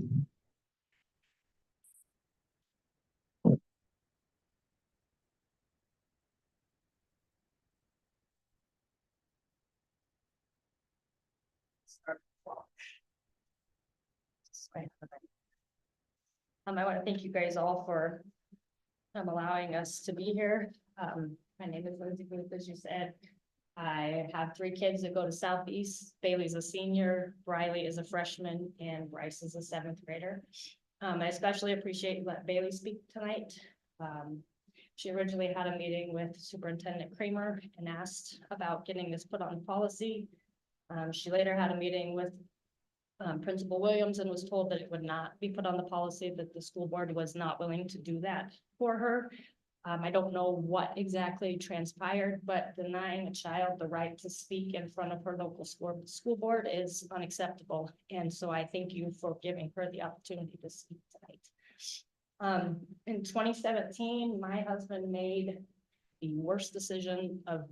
I want to thank you guys all for allowing us to be here. My name is Lindsay Booth, as you said. I have 3 kids that go to Southeast. Bailey's a senior, Briley is a freshman, and Bryce is a 7th grader. I especially appreciate letting Bailey speak tonight. She originally had a meeting with Superintendent Kramer and asked about getting this put on policy. She later had a meeting with Principal Williams and was told that it would not be put on the policy, that the school board was not willing to do that for her. I don't know what exactly transpired, but denying a child the right to speak in front of her local school board is unacceptable. And so I thank you for giving her the opportunity to speak tonight. In 2017, my husband made the worst decision of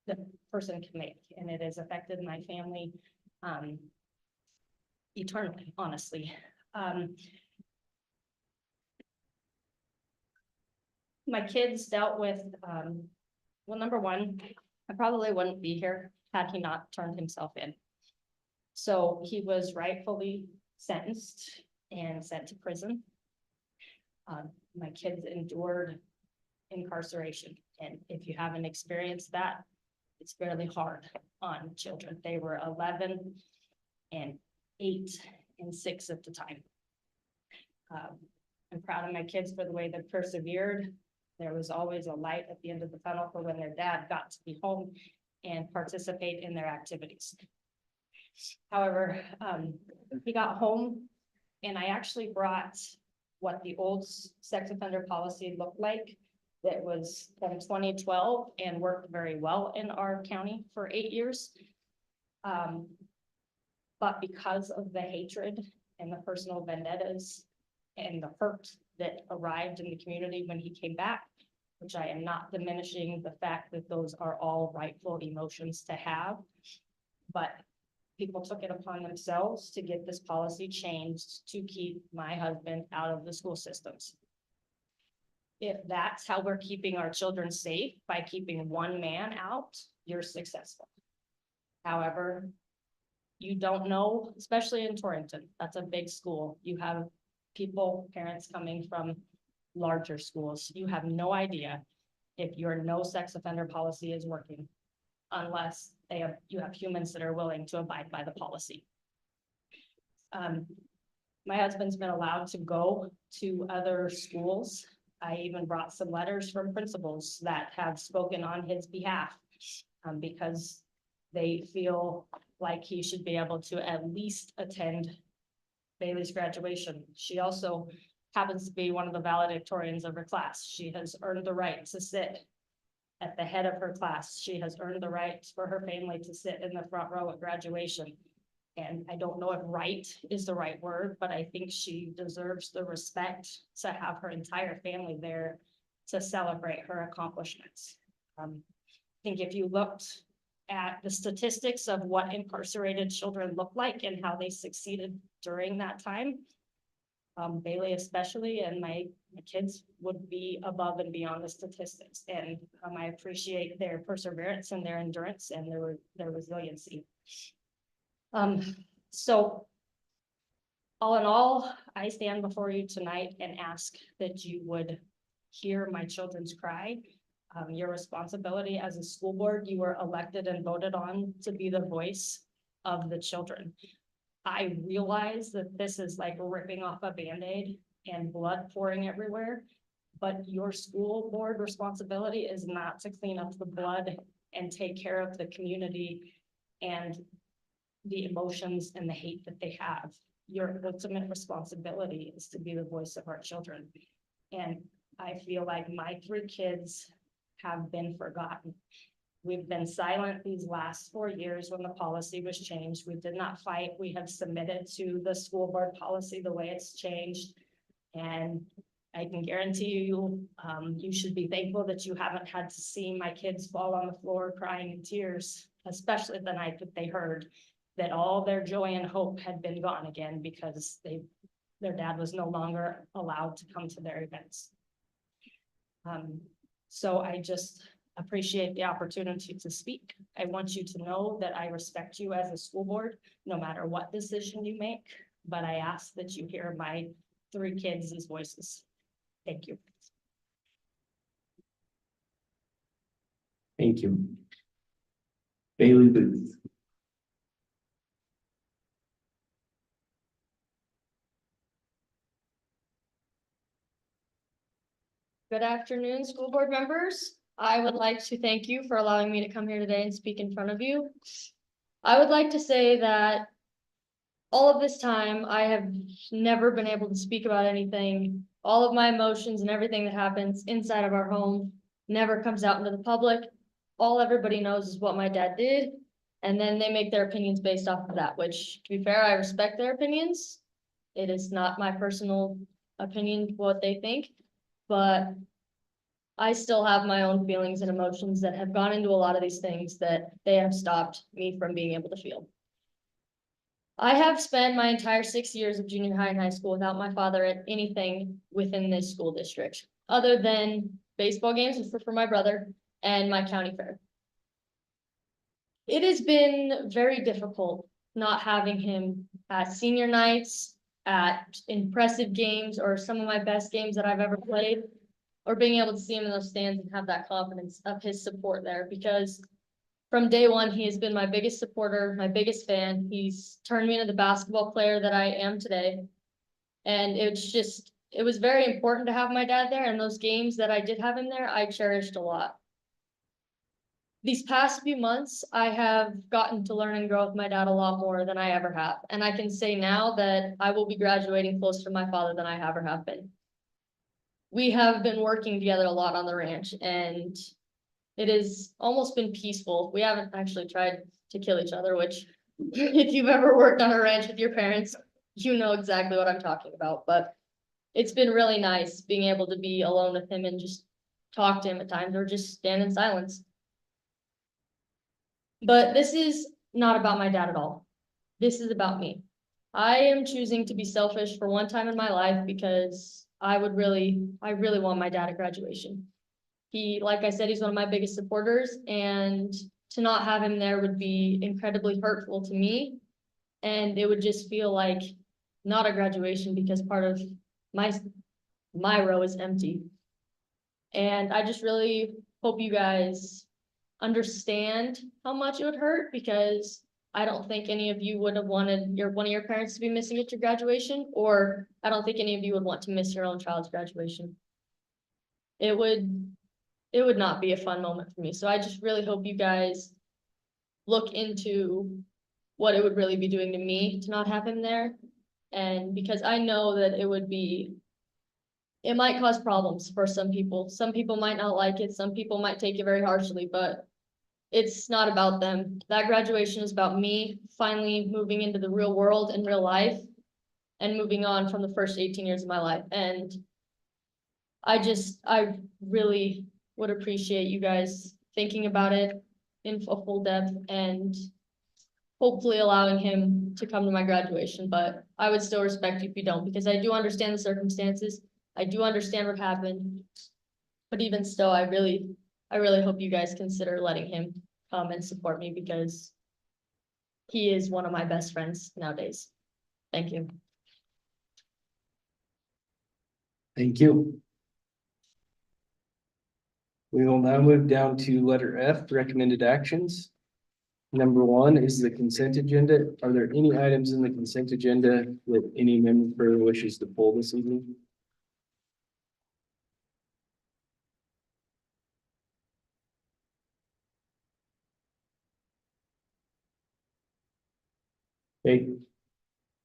the person can make, and it has affected my family eternally, honestly. My kids dealt with, well, number one, I probably wouldn't be here had he not turned himself in. So he was rightfully sentenced and sent to prison. My kids endured incarceration, and if you haven't experienced that, it's fairly hard on children. They were 11 and 8 and 6 at the time. I'm proud of my kids for the way they persevered. There was always a light at the end of the tunnel for when their dad got to be home and participate in their activities. However, he got home and I actually brought what the old sex offender policy looked like. That was from 2012 and worked very well in our county for 8 years. But because of the hatred and the personal vendettas and the hurt that arrived in the community when he came back, which I am not diminishing the fact that those are all rightful emotions to have, but people took it upon themselves to get this policy changed to keep my husband out of the school systems. if that's how we're keeping our children safe, by keeping one man out, you're successful. However, you don't know, especially in Torrington, that's a big school. You have people, parents coming from larger schools. You have no idea if your no sex offender policy is working unless you have humans that are willing to abide by the policy. My husband's been allowed to go to other schools. I even brought some letters from principals that have spoken on his behalf, because they feel like he should be able to at least attend Bailey's graduation. She also happens to be one of the valedictorians of her class. She has earned the right to sit at the head of her class. She has earned the right for her family to sit in the front row at graduation. And I don't know if right is the right word, but I think she deserves the respect to have her entire family there to celebrate her accomplishments. I think if you looked at the statistics of what incarcerated children look like and how they succeeded during that time, Bailey especially, and my kids would be above and beyond the statistics. And I appreciate their perseverance and their endurance and their resiliency. So all in all, I stand before you tonight and ask that you would hear my children's cry. Your responsibility as a school board, you were elected and voted on to be the voice of the children. I realize that this is like ripping off a Band-Aid and blood pouring everywhere, but your school board responsibility is not to clean up the blood and take care of the community and the emotions and the hate that they have. Your ultimate responsibility is to be the voice of our children. And I feel like my 3 kids have been forgotten. We've been silent these last 4 years when the policy was changed. We did not fight. We have submitted to the school board policy the way it's changed. And I can guarantee you, you should be thankful that you haven't had to see my kids fall on the floor crying in tears, especially the night that they heard that all their joy and hope had been gone again because their dad was no longer allowed to come to their events. So I just appreciate the opportunity to speak. I want you to know that I respect you as a school board, no matter what decision you make, but I ask that you hear my 3 kids' voices. Thank you. Thank you. Bailey Booth. Good afternoon, school board members. I would like to thank you for allowing me to come here today and speak in front of you. I would like to say that all of this time, I have never been able to speak about anything. All of my emotions and everything that happens inside of our home never comes out into the public. All everybody knows is what my dad did, and then they make their opinions based off of that, which, to be fair, I respect their opinions. It is not my personal opinion what they think, but I still have my own feelings and emotions that have gone into a lot of these things that they have stopped me from being able to feel. I have spent my entire 6 years of junior high and high school without my father at anything within this school district, other than baseball games for my brother and my county fair. It has been very difficult not having him at senior nights, at impressive games, or some of my best games that I've ever played, or being able to see him in those stands and have that confidence of his support there, because from day one, he has been my biggest supporter, my biggest fan. He's turned me into the basketball player that I am today. And it was very important to have my dad there, and those games that I did have him there, I cherished a lot. These past few months, I have gotten to learn and grow with my dad a lot more than I ever have. And I can say now that I will be graduating closer to my father than I ever have been. We have been working together a lot on the ranch, and it has almost been peaceful. We haven't actually tried to kill each other, which if you've ever worked on a ranch with your parents, you know exactly what I'm talking about. But it's been really nice being able to be alone with him and just talk to him at times, or just stand in silence. But this is not about my dad at all. This is about me. I am choosing to be selfish for one time in my life because I really want my dad at graduation. He, like I said, he's one of my biggest supporters, and to not have him there would be incredibly hurtful to me. And it would just feel like not a graduation because part of my row is empty. And I just really hope you guys understand how much it would hurt, because I don't think any of you would have wanted one of your parents to be missing at your graduation, or I don't think any of you would want to miss your own child's graduation. It would not be a fun moment for me. So I just really hope you guys look into what it would really be doing to me to not have him there. And because I know that it might cause problems for some people. Some people might not like it. Some people might take it very harshly, but it's not about them. That graduation is about me finally moving into the real world and real life and moving on from the first 18 years of my life. And I really would appreciate you guys thinking about it in a full depth and hopefully allowing him to come to my graduation. But I would still respect you if you don't, because I do understand the circumstances. I do understand what happened. But even still, I really hope you guys consider letting him come and support me, because he is one of my best friends nowadays. Thank you. Thank you. We will now move down to letter F, recommended actions. Number 1 is the consent agenda. Are there any items in the consent agenda that any member wishes to pull this evening? Okay.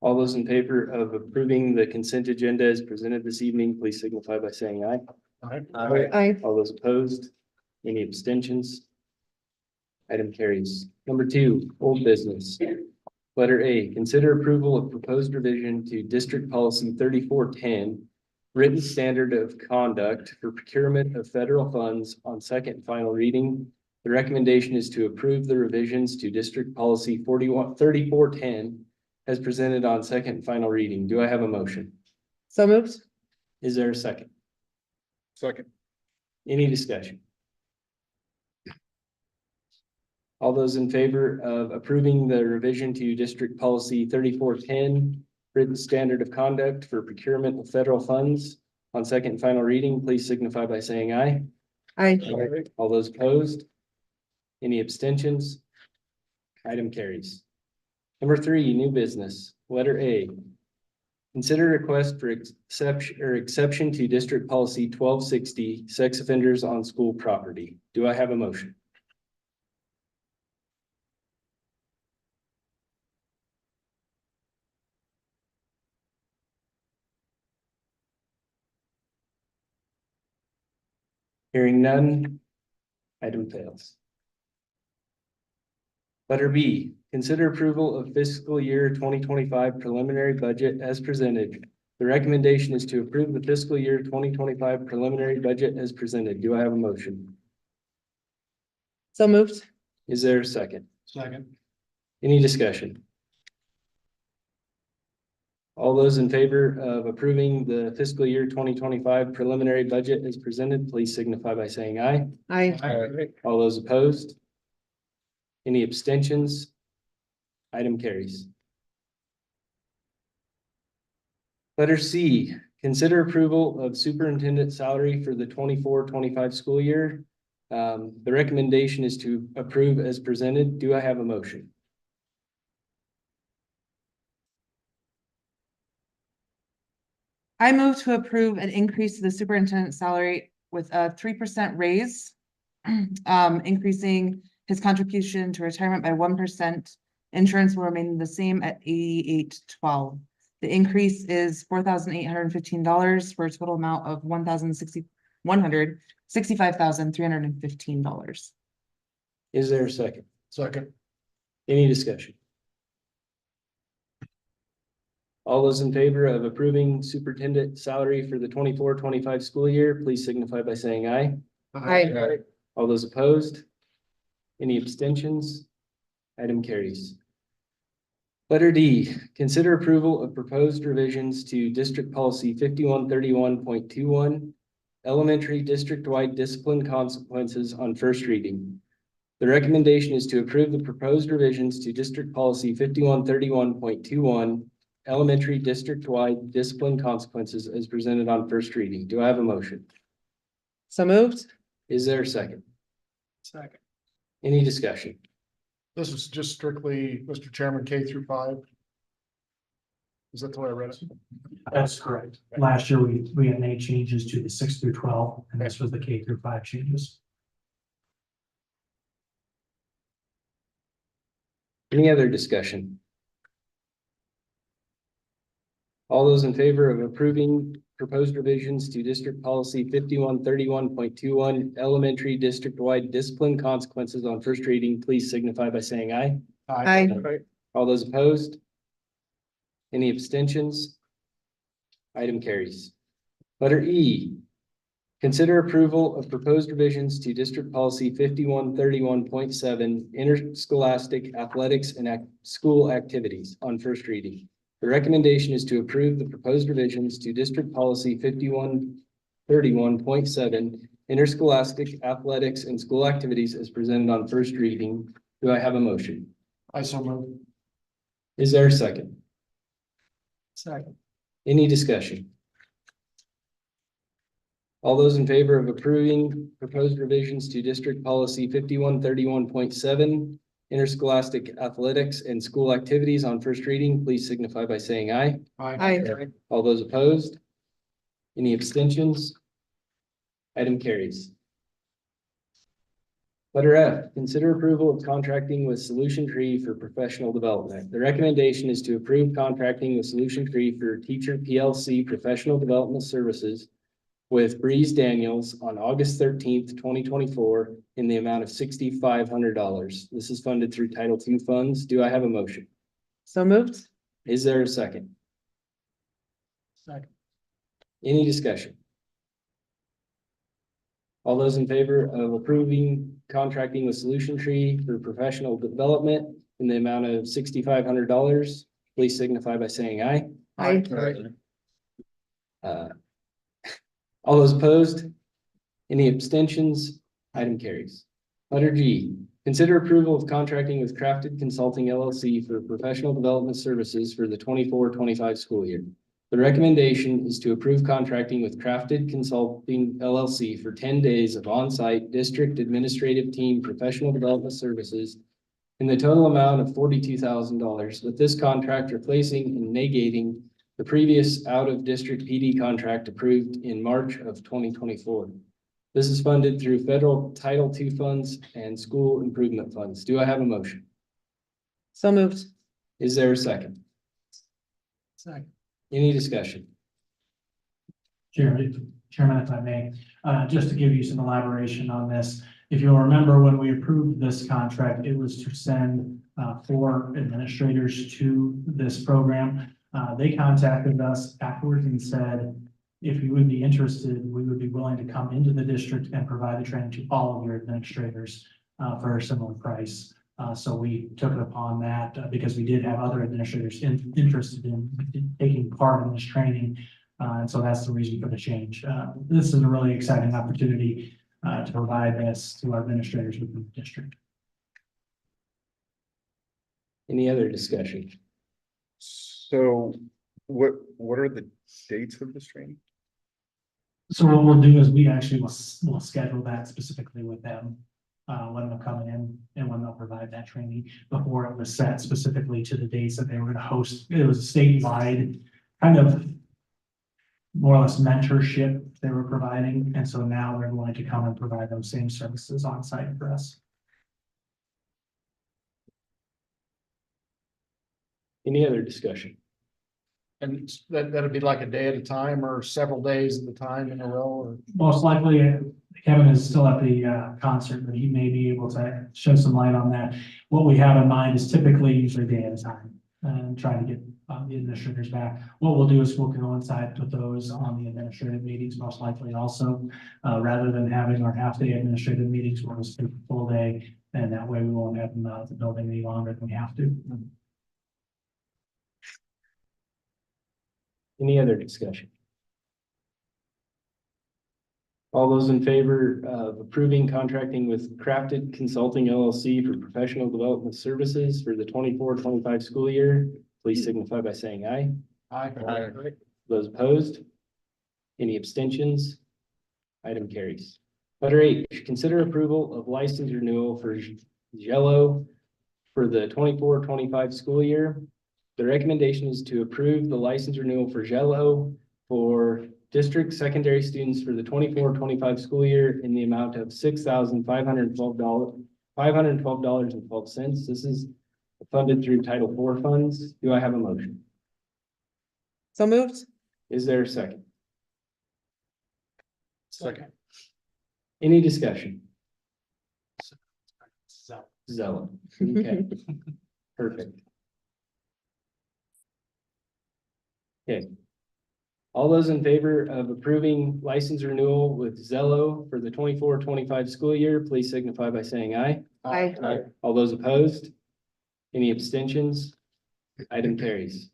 All those in favor of approving the consent agenda as presented this evening, please signify by saying aye. Aye. All those opposed? Any abstentions? Item carries. Number 2, old business. Letter A, consider approval of proposed revision to District Policy 3410, written standard of conduct for procurement of federal funds on second and final reading. The recommendation is to approve the revisions to District Policy 3410 as presented on second and final reading. Do I have a motion? So moved. Is there a second? Second. Any discussion? All those in favor of approving the revision to District Policy 3410, written standard of conduct for procurement of federal funds on second and final reading, please signify by saying aye. Aye. All those opposed? Any abstentions? Item carries. Number 3, new business, letter A. Consider request for exception to District Policy 1260, sex offenders on school property. Do I have a motion? Hearing none, item fails. Letter B, consider approval of fiscal year 2025 preliminary budget as presented. The recommendation is to approve the fiscal year 2025 preliminary budget as presented. Do I have a motion? So moved. Is there a second? Second. Any discussion? All those in favor of approving the fiscal year 2025 preliminary budget as presented, please signify by saying aye. Aye. All those opposed? Any abstentions? Item carries. Letter C, consider approval of superintendent salary for the 24-25 school year. The recommendation is to approve as presented. Do I have a motion? I move to approve an increase to the superintendent's salary with a 3% raise, increasing his contribution to retirement by 1%. Insurance will remain the same at $88.12. The increase is $4,815 for a total amount of $165,315. Is there a second? Second. Any discussion? All those in favor of approving superintendent salary for the 24-25 school year, please signify by saying aye. Aye. All those opposed? Any abstentions? Item carries. Letter D, consider approval of proposed revisions to District Policy 5131.21, elementary district-wide discipline consequences on first reading. The recommendation is to approve the proposed revisions to District Policy 5131.21, elementary district-wide discipline consequences as presented on first reading. Do I have a motion? So moved. Is there a second? Second. Any discussion? This is just strictly, Mr. Chairman, K through 5. Is that the way I read it? That's correct. Last year, we had made changes to the 6 through 12, and this was the K through 5 changes. Any other discussion? All those in favor of approving proposed revisions to District Policy 5131.21, elementary district-wide discipline consequences on first reading, please signify by saying aye. Aye. All those opposed? Any abstentions? Item carries. Letter E, consider approval of proposed revisions to District Policy 5131.7, interscholastic athletics and school activities on first reading. The recommendation is to approve the proposed revisions to District Policy 5131.7, interscholastic athletics and school activities as presented on first reading. Do I have a motion? I so move. Is there a second? Second. Any discussion? All those in favor of approving proposed revisions to District Policy 5131.7, interscholastic athletics and school activities on first reading, please signify by saying aye. Aye. All those opposed? Any abstentions? Item carries. Letter F, consider approval of contracting with Solution Tree for professional development. The recommendation is to approve contracting with Solution Tree for Teacher PLC professional development services with Breeze Daniels on August 13th, 2024 in the amount of $6,500. This is funded through Title II funds. Do I have a motion? So moved. Is there a second? Second. Any discussion? All those in favor of approving contracting with Solution Tree for professional development in the amount of $6,500, please signify by saying aye. Aye. All those opposed? Any abstentions? Item carries. Letter G, consider approval of contracting with Crafted Consulting LLC for professional development services for the 24-25 school year. The recommendation is to approve contracting with Crafted Consulting LLC for 10 days of on-site district administrative team professional development services in the total amount of $42,000, with this contract replacing and negating the previous out-of-district PD contract approved in March of 2024. This is funded through federal Title II funds and school improvement funds. Do I have a motion? So moved. Is there a second? Second. Any discussion? Chairman, if I may, just to give you some elaboration on this. If you'll remember, when we approved this contract, it was to send 4 administrators to this program. They contacted us afterwards and said, if you would be interested, we would be willing to come into the district and provide the training to all of your administrators for a similar price. So we took it upon that because we did have other administrators interested in taking part in this training. And so that's the reason for the change. This is a really exciting opportunity to provide this to our administrators within the district. Any other discussion? So what are the dates of this training? So what we'll do is we actually will schedule that specifically with them. When they'll come in and when they'll provide that training before it was set specifically to the dates that they were going to host. It was a statewide kind of more or less mentorship they were providing. And so now they're going to come and provide those same services on site for us. Any other discussion? And that'd be like a day at a time or several days at a time in a row or? Most likely, Kevin is still at the concert, but he may be able to shed some light on that. What we have in mind is typically usually a day at a time and trying to get the administrators back. What we'll do is we'll coincide with those on the administrative meetings, most likely also, rather than having our half-day administrative meetings, we'll just take a full day, and that way we won't have them out of the building any longer than we have to. Any other discussion? All those in favor of approving contracting with Crafted Consulting LLC for professional development services for the 24-25 school year, please signify by saying aye. Aye. Those opposed? Any abstentions? Item carries. Letter H, consider approval of license renewal for Jello for the 24-25 school year. The recommendation is to approve the license renewal for Jello for district secondary students for the 24-25 school year in the amount of $6,512.12. This is funded through Title IV funds. Do I have a motion? So moved. Is there a second? Second. Any discussion? Zello. Okay. Perfect. Okay. All those in favor of approving license renewal with Zello for the 24-25 school year, please signify by saying aye. Aye. All those opposed? Any abstentions? Item carries.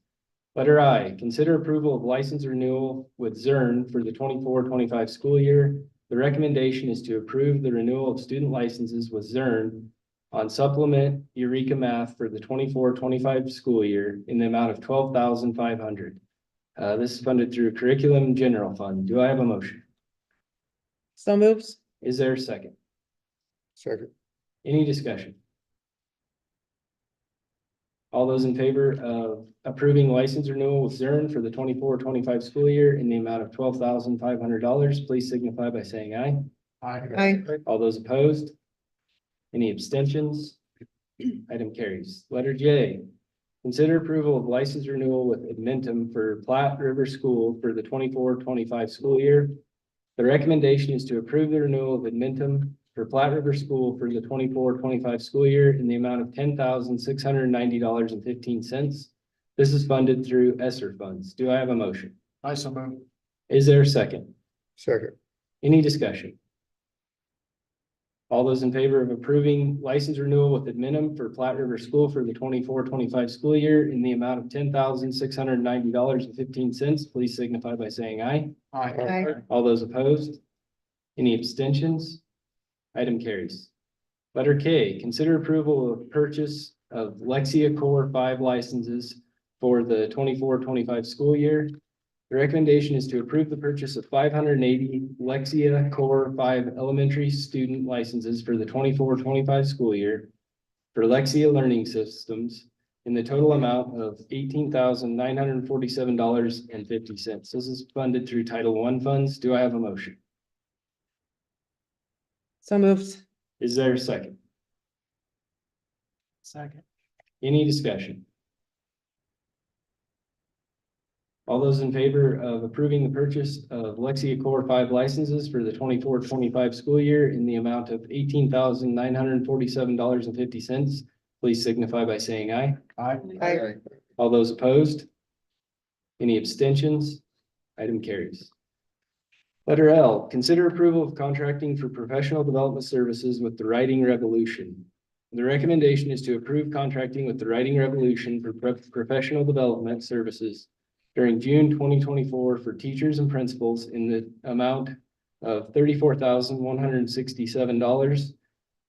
Letter I, consider approval of license renewal with Zern for the 24-25 school year. The recommendation is to approve the renewal of student licenses with Zern on supplement Eureka Math for the 24-25 school year in the amount of $12,500. This is funded through Curriculum General Fund. Do I have a motion? So moved. Is there a second? Second. Any discussion? All those in favor of approving license renewal with Zern for the 24-25 school year in the amount of $12,500, please signify by saying aye. Aye. All those opposed? Any abstentions? Item carries. Letter J, consider approval of license renewal with Admentum for Platte River School for the 24-25 school year. The recommendation is to approve the renewal of Admentum for Platte River School for the 24-25 school year in the amount of $10,690.15. This is funded through ESSER funds. Do I have a motion? I so move. Is there a second? Second. Any discussion? All those in favor of approving license renewal with Admentum for Platte River School for the 24-25 school year in the amount of $10,690.15, please signify by saying aye. Aye. All those opposed? Any abstentions? Item carries. Letter K, consider approval of purchase of Lexia Core 5 licenses for the 24-25 school year. The recommendation is to approve the purchase of 580 Lexia Core 5 elementary student licenses for the 24-25 school year for Lexia Learning Systems in the total amount of $18,947.50. This is funded through Title I funds. Do I have a motion? So moved. Is there a second? Second. Any discussion? All those in favor of approving the purchase of Lexia Core 5 licenses for the 24-25 school year in the amount of $18,947.50, please signify by saying aye. Aye. All those opposed? Any abstentions? Item carries. Letter L, consider approval of contracting for professional development services with the Writing Revolution. The recommendation is to approve contracting with the Writing Revolution for professional development services during June 2024 for teachers and principals in the amount of $34,167.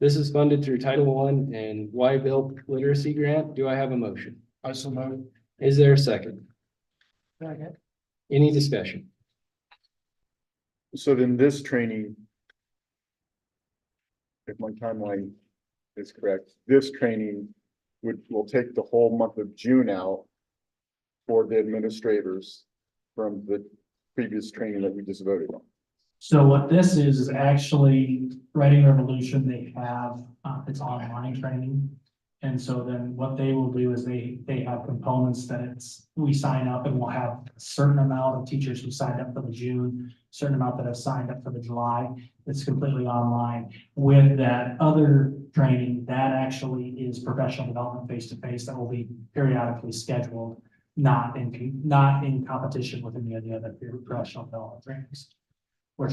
This is funded through Title I and Y-Built Literacy Grant. Do I have a motion? I so move. Is there a second? Second. Any discussion? So then this training, if my timeline is correct, this training will take the whole month of June out for the administrators from the previous training that we just voted on. So what this is actually Writing Revolution. They have, it's online training. And so then what they will do is they have components that we sign up and we'll have a certain amount of teachers who signed up for the June, certain amount that have signed up for the July. It's completely online. With that other training, that actually is professional development face-to-face that will be periodically scheduled, not in competition with any of the other professional development trainings. What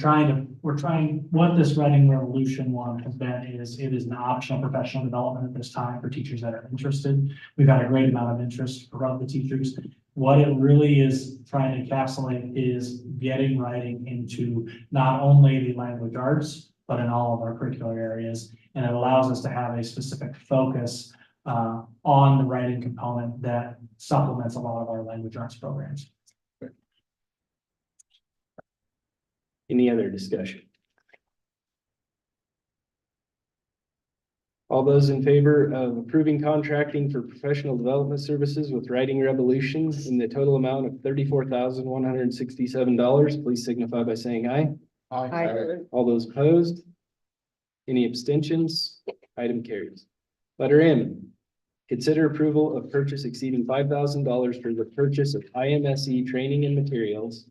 this Writing Revolution one has been is it is an optional professional development at this time for teachers that are interested. We've had a great amount of interest from the teachers. what it really is trying to encapsulate is getting writing into not only the language arts, but in all of our curricular areas. And it allows us to have a specific focus on the writing component that supplements a lot of our language arts programs. Any other discussion? All those in favor of approving contracting for professional development services with Writing Revolution in the total amount of $34,167, please signify by saying aye. Aye. All those opposed? Any abstentions? Item carries. Letter M, consider approval of purchase exceeding $5,000 for the purchase of IMSE training and materials.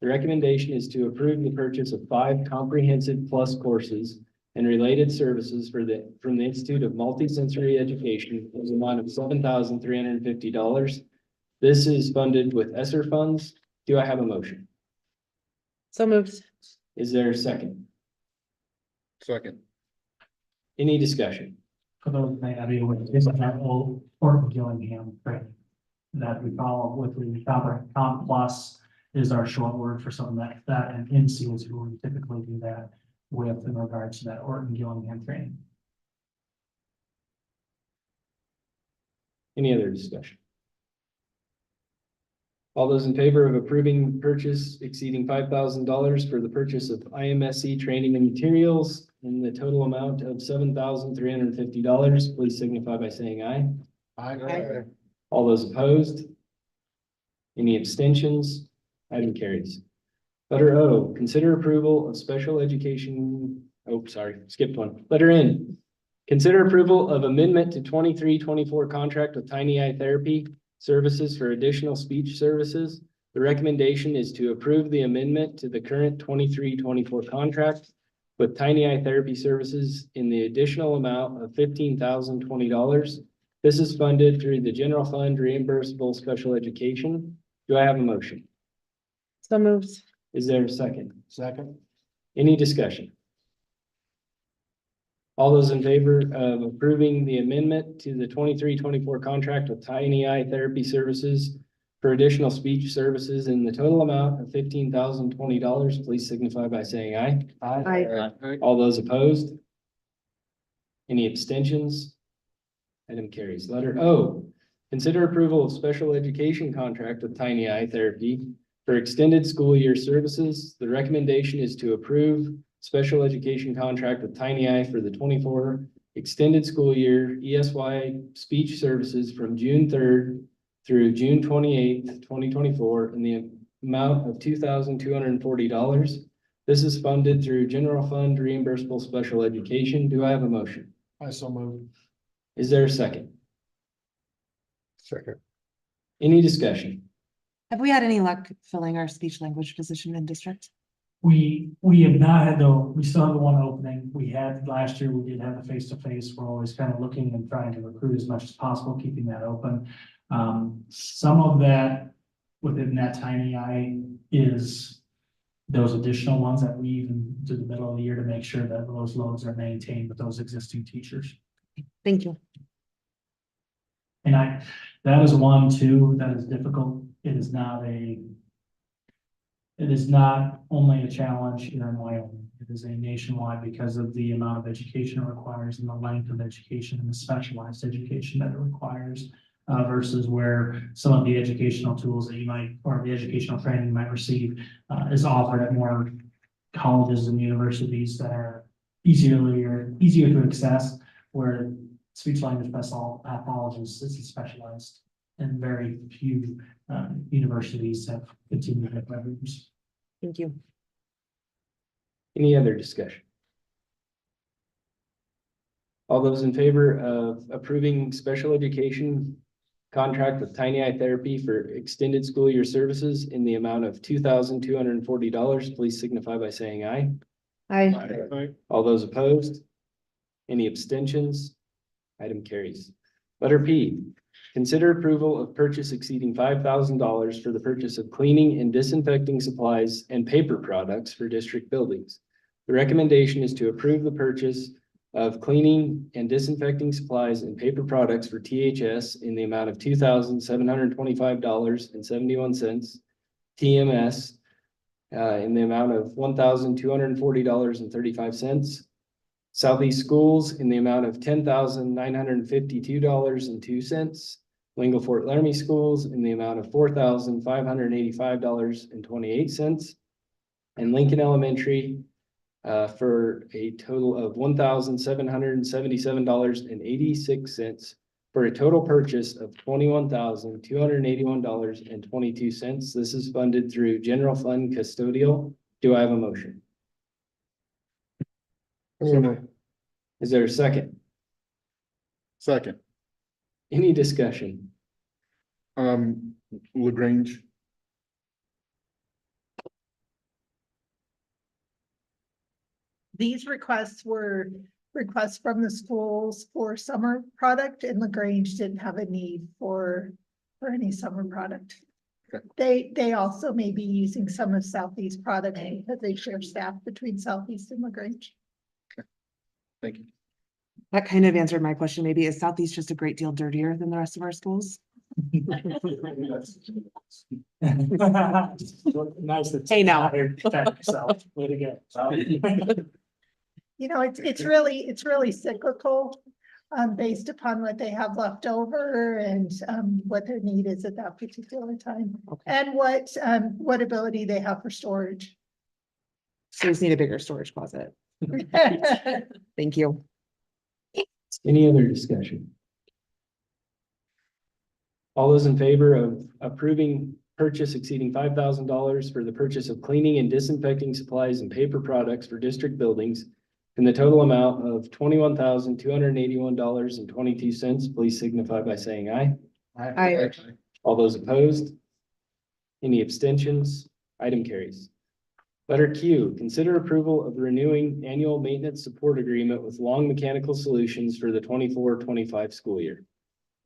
The recommendation is to approve the purchase of 5 comprehensive plus courses and related services from the Institute of Multisensory Education in the amount of $7,350. This is funded with ESSER funds. Do I have a motion? So moved. Is there a second? Second. Any discussion? For those who may not be aware, this is our old Fort Gillingham training that we follow with the Comp Plus is our short word for something that and NC is who we typically do that with in regards to that Orton Gillingham training. Any other discussion? All those in favor of approving purchase exceeding $5,000 for the purchase of IMSE training and materials in the total amount of $7,350, please signify by saying aye. Aye. All those opposed? Any abstentions? Item carries. Letter O, consider approval of special education. Oh, sorry, skipped one. Letter N, consider approval of amendment to 23-24 contract with Tiny Eye Therapy Services for additional speech services. The recommendation is to approve the amendment to the current 23-24 contract with Tiny Eye Therapy Services in the additional amount of $15,020. This is funded through the general fund reimbursable special education. Do I have a motion? So moved. Is there a second? Second. Any discussion? All those in favor of approving the amendment to the 23-24 contract with Tiny Eye Therapy Services for additional speech services in the total amount of $15,020, please signify by saying aye. Aye. All those opposed? Any abstentions? Item carries. Letter O, consider approval of special education contract with Tiny Eye Therapy for extended school year services. The recommendation is to approve special education contract with Tiny Eye for the 24 extended school year ESY speech services from June 3rd through June 28th, 2024 in the amount of $2,240. This is funded through general fund reimbursable special education. Do I have a motion? I so moved. Is there a second? Second. Any discussion? Have we had any luck filling our speech language position in district? We have not had though, we still have the one opening. We had last year, we did have the face-to-face. We're always kind of looking and trying to recruit as much as possible, keeping that open. Some of that within that Tiny Eye is those additional ones that we even do the middle of the year to make sure that those loads are maintained with those existing teachers. Thank you. And that is one too, that is difficult. It is not only a challenge here in Wyoming. It is a nationwide because of the amount of education it requires and the length of education and the specialized education that it requires. Versus where some of the educational tools that you might, or the educational training you might receive is offered at more colleges and universities that are easier to access, where speech language pathologists is specialized and very few universities have continued at programs. Thank you. Any other discussion? All those in favor of approving special education contract with Tiny Eye Therapy for extended school year services in the amount of $2,240, please signify by saying aye. Aye. All those opposed? Any abstentions? Item carries. Letter P, consider approval of purchase exceeding $5,000 for the purchase of cleaning and disinfecting supplies and paper products for district buildings. The recommendation is to approve the purchase of cleaning and disinfecting supplies and paper products for THS in the amount of $2,725.71. TMS in the amount of $1,240.35. Southeast Schools in the amount of $10,952.02. Lingle Fort Laramie Schools in the amount of $4,585.28. And Lincoln Elementary for a total of $1,777.86 for a total purchase of $21,281.22. This is funded through general fund custodial. Do I have a motion? Is there a second? Second. Any discussion? LaGrange. These requests were requests from the schools for summer product, and LaGrange didn't have a need for any summer product. They also may be using some of Southeast product because they share staff between Southeast and LaGrange. Thank you. That kind of answered my question. Maybe is Southeast just a great deal dirtier than the rest of our schools? Nice to. Hey, now. Way to go. You know, it's really cyclical, based upon what they have left over and, what their need is at that particular time. And what ability they have for storage. So we just need a bigger storage closet. Thank you. Any other discussion? All those in favor of approving purchase exceeding $5,000 for the purchase of cleaning and disinfecting supplies and paper products for district buildings in the total amount of $21,281.22, please signify by saying aye. Aye. All those opposed? Any abstentions? Item carries. Letter Q, consider approval of renewing annual maintenance support agreement with Long Mechanical Solutions for the 24-25 school year.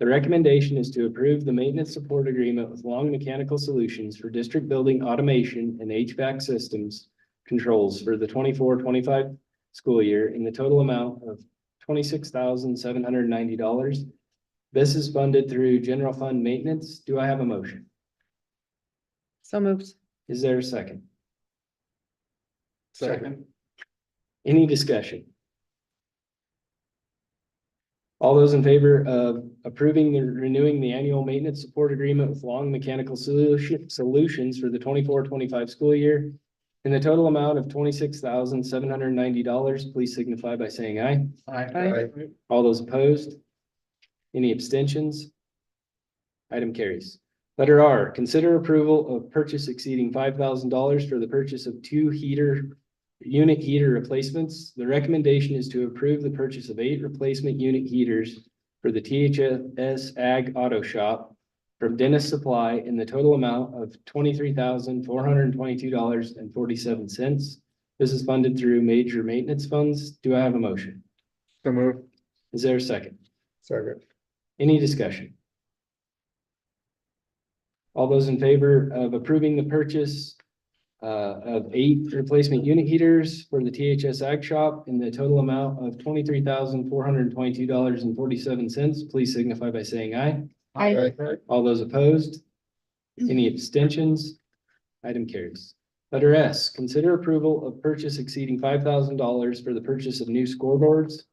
The recommendation is to approve the maintenance support agreement with Long Mechanical Solutions for district building automation and HVAC systems controls for the 24-25 school year in the total amount of $26,790. This is funded through general fund maintenance. Do I have a motion? So moved. Is there a second? Second. Any discussion? All those in favor of approving the renewing the annual maintenance support agreement with Long Mechanical Solutions for the 24-25 school year in the total amount of $26,790, please signify by saying aye. Aye. All those opposed? Any abstentions? Item carries. Letter R, consider approval of purchase exceeding $5,000 for the purchase of 2 unit heater replacements. The recommendation is to approve the purchase of 8 replacement unit heaters for the THS Ag Auto Shop from Dennis Supply in the total amount of $23,422.47. This is funded through major maintenance funds. Do I have a motion? So move. Is there a second? Second. Any discussion? All those in favor of approving the purchase of 8 replacement unit heaters for the THS Ag Shop in the total amount of $23,422.47, please signify by saying aye. Aye. All those opposed? Any abstentions? Item carries. Letter S, consider approval of purchase exceeding $5,000 for the purchase of new scoreboards.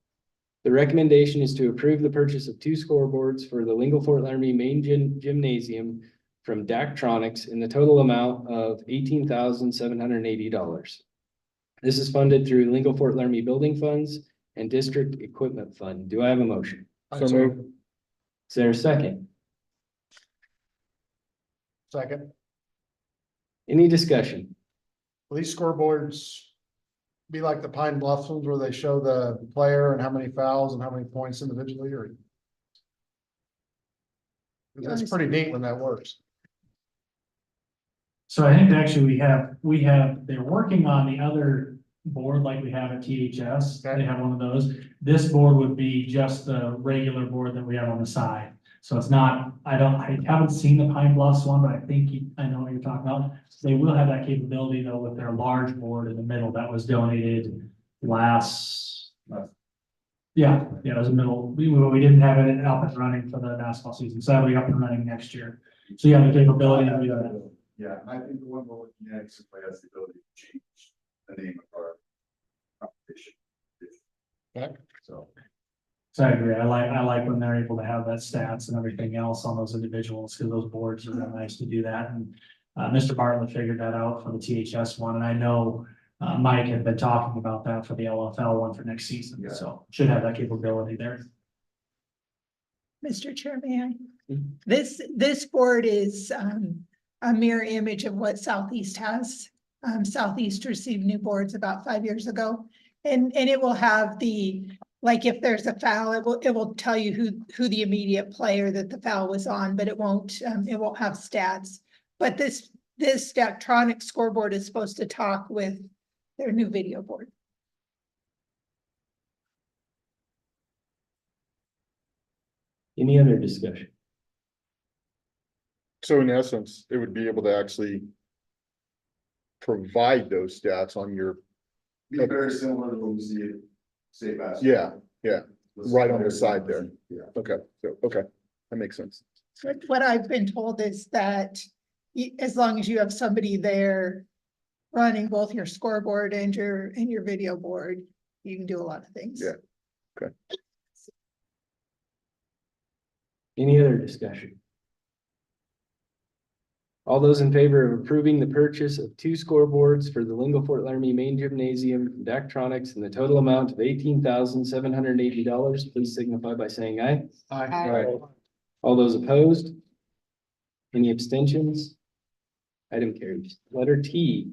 The recommendation is to approve the purchase of 2 scoreboards for the Lingle Fort Laramie main gymnasium from Daktronics in the total amount of $18,780. This is funded through Lingle Fort Laramie Building Funds and District Equipment Fund. Do I have a motion? So move. Is there a second? Second. Any discussion? Will these scoreboards be like the Pine Bluff ones where they show the player and how many fouls and how many points individually, or? That's pretty neat when that works. So I think actually they're working on the other board like we have at THS. They have one of those. This board would be just the regular board that we have on the side. So it's not, I haven't seen the Pine Bluffs one, but I think I know what you're talking about. They will have that capability though with their large board in the middle that was donated last Yeah, it was a middle, we didn't have it up and running for the basketball season, so that'll be up and running next year. So you have the capability to do that. Yeah, and I think the one we're looking at simply has the ability to change the name of our competition. So. So I agree, I like when they're able to have that stats and everything else on those individuals, because those boards are really nice to do that, and Mr. Bartlett figured that out for the THS one, and I know Mike had been talking about that for the LFL one for next season, so should have that capability there. Mr. Chair, may I? This board is a mirror image of what Southeast has. Southeast received new boards about 5 years ago. And it will have the, like, if there's a foul, it will tell you who the immediate player that the foul was on, but it won't have stats. But this Daktronics scoreboard is supposed to talk with their new video board. Any other discussion? So in essence, it would be able to actually provide those stats on your, Be very similar to what you see at State Basketball. yeah, right on the side there. Yeah. Okay, so, okay, that makes sense. What I've been told is that as long as you have somebody there running both your scoreboard and your video board, you can do a lot of things. Yeah. Okay. Any other discussion? All those in favor of approving the purchase of 2 scoreboards for the Lingo Fort Laramie Main Gymnasium from Daktronics in the total amount of $18,780, please signify by saying aye. Aye. All those opposed? Any abstentions? Item carries. Letter T,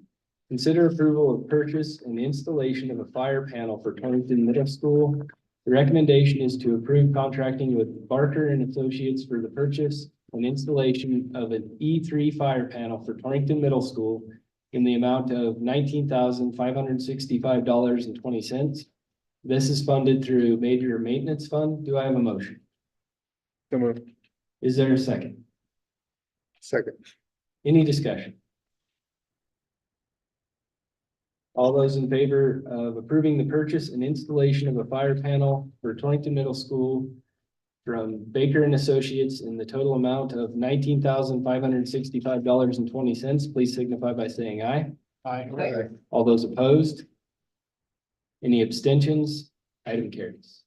consider approval of purchase and installation of a fire panel for Torrington Middle School. The recommendation is to approve contracting with Barker and Associates for the purchase and installation of an E3 fire panel for Torrington Middle School in the amount of $19,565.20. This is funded through Major Maintenance Fund. Do I have a motion? So moved. Is there a second? Second. Any discussion? All those in favor of approving the purchase and installation of a fire panel for Torrington Middle School from Baker and Associates in the total amount of $19,565.20, please signify by saying aye. Aye. All those opposed? Any abstentions? Item carries.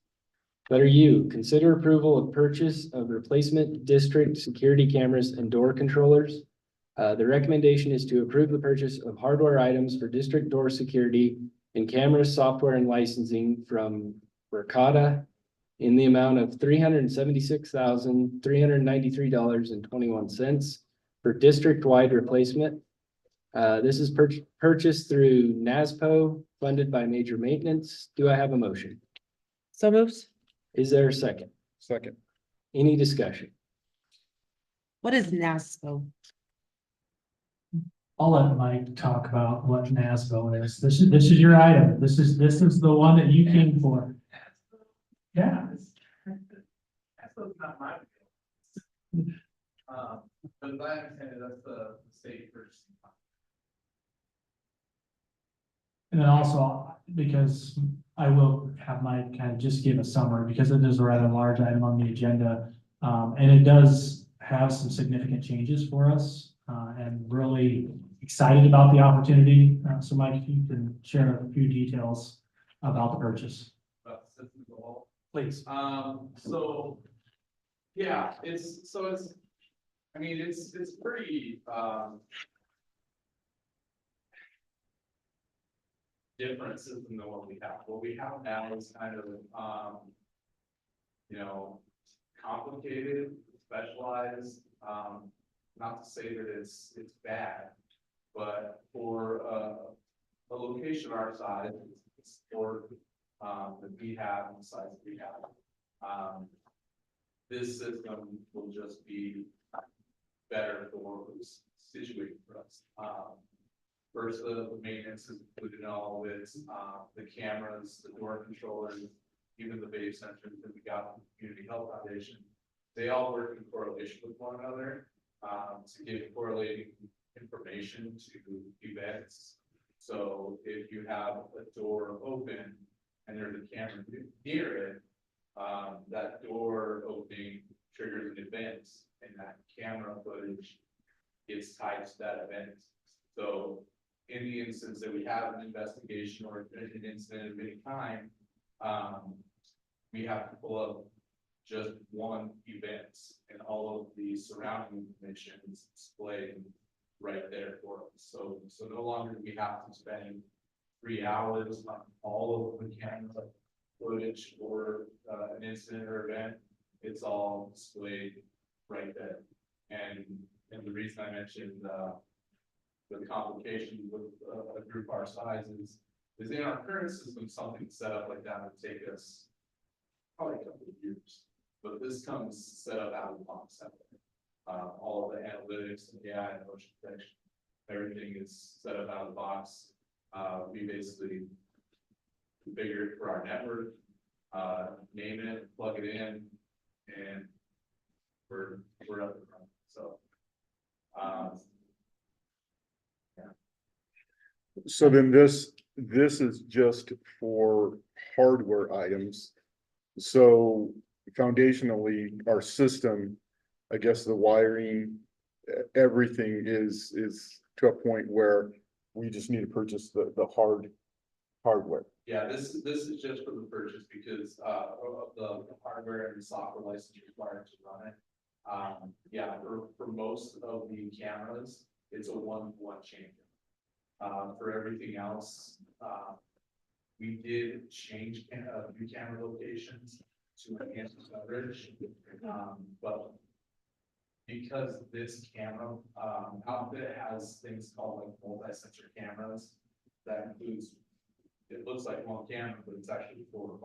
Letter U, consider approval of purchase of replacement district security cameras and door controllers. The recommendation is to approve the purchase of hardware items for district door security and camera software and licensing from Verkada in the amount of $376,393.21 for district-wide replacement. This is purchased through NASPO, funded by Major Maintenance. Do I have a motion? So moves. Is there a second? Second. Any discussion? What is NASPO? I'll let Mike talk about what NASBO is. This is your item. This is the one that you came for. Yeah. That's not my. But as I understand it, that's the state purchasing. And then also, because I will have Mike kind of just give a summary, because it is a rather large item on the agenda. And it does have some significant changes for us, and really excited about the opportunity. So Mike, if you can share a few details about the purchase. Please. So, yeah, it's pretty, different system than what we have. What we have now is kind of, complicated, specialized, not to say that it's bad, but for a location our size, it's for that we have and the size that we have. This system will just be better for what was situated for us. First, the maintenance is included in all of it, the cameras, the door controllers, even the vape sensors that we got from the Community Health Foundation. They all work in correlation with one another to give correlating information to events. So if you have a door open and there's a camera near it, that door opening triggers an event and that camera footage is tied to that event. So in the instance that we have an investigation or an incident of any kind, we have to pull up just one event and all of the surrounding information is displayed right there for us. So no longer do we have to spend 3 hours on all of the camera footage or an incident or event. It's all displayed right there. And the reason I mentioned the complication with a group our size is in our current system, something set up like that would take us probably a couple of years. But this comes set up out of the box. All of the analytics and AI and motion detection, everything is set up out of the box. We basically configure it for our network, name it, plug it in, and we're up and running. So, So then this is just for hardware items. So foundationally, our system, I guess the wiring, everything is to a point where we just need to purchase the hardware. yeah, this is just for the purchase because of the hardware and the software license required to run it. Yeah, for most of the cameras, it's a one-to-one change. For everything else, we did change a few camera locations to enhance the coverage. But because this camera outfit has things called like multi-sensor cameras, that includes, it looks like one camera, but it's actually 4 or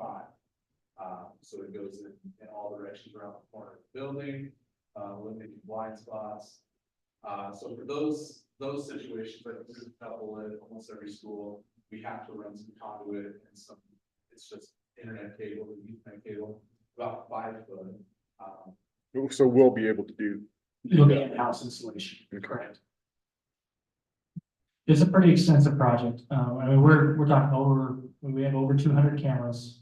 5. So it goes in all directions around the corner of the building, limiting blind spots. So for those situations, like this is a couple at almost every school, we have to run some conduit and some, it's just internet cable, Ethernet cable, about 5 foot. So we'll be able to do. It'll be in-house installation, Okay. correct. It's a pretty extensive project. I mean, we're talking we have over 200 cameras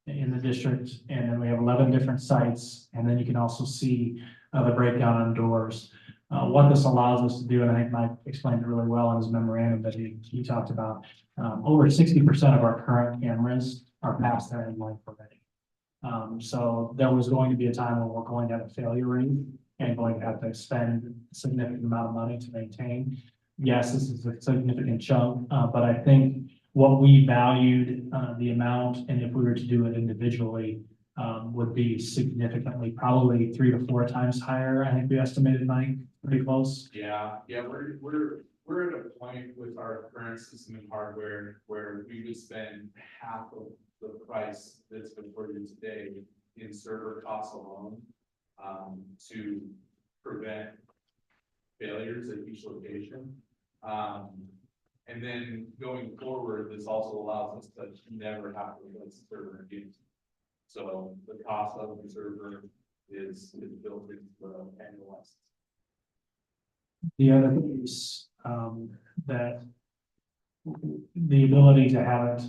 in the district, and then we have 11 different sites, and then you can also see the breakdown on doors. What this allows us to do, and I think Mike explained it really well in his memorandum that he talked about, over 60% of our current cameras are past their end life already. So there was going to be a time when we're going to have a failure rate and going to have to spend a significant amount of money to maintain. Yes, this is a significant chunk, but I think what we valued the amount, and if we were to do it individually, would be significantly, probably 3 to 4 times higher. I think we estimated, Mike, pretty close. Yeah, we're at a point with our current system and hardware where we would spend half of the price that's before you today in server costs alone, to prevent failures at each location. And then going forward, this also allows us to never have to replace the server again. So the cost of the server is built into the annual license. The other piece, that the ability to have it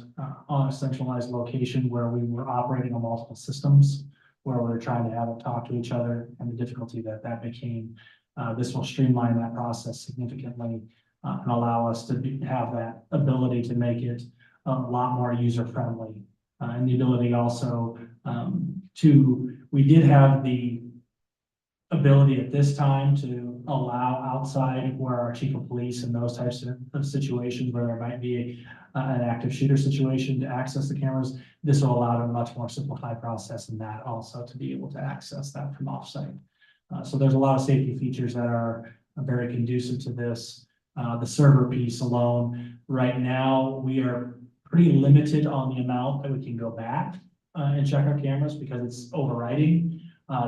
on a centralized location where we were operating on multiple systems, where we were trying to have it talk to each other, and the difficulty that became. This will streamline that process significantly and allow us to have that ability to make it a lot more user friendly. And the ability also we did have the ability at this time to allow outside where our chief of police and those types of situations where there might be an active shooter situation to access the cameras. This will allow a much more simplified process in that also to be able to access that from offsite. So there's a lot of safety features that are very conducive to this. The server piece alone, right now, we are pretty limited on the amount that we can go back and check our cameras because it's overriding.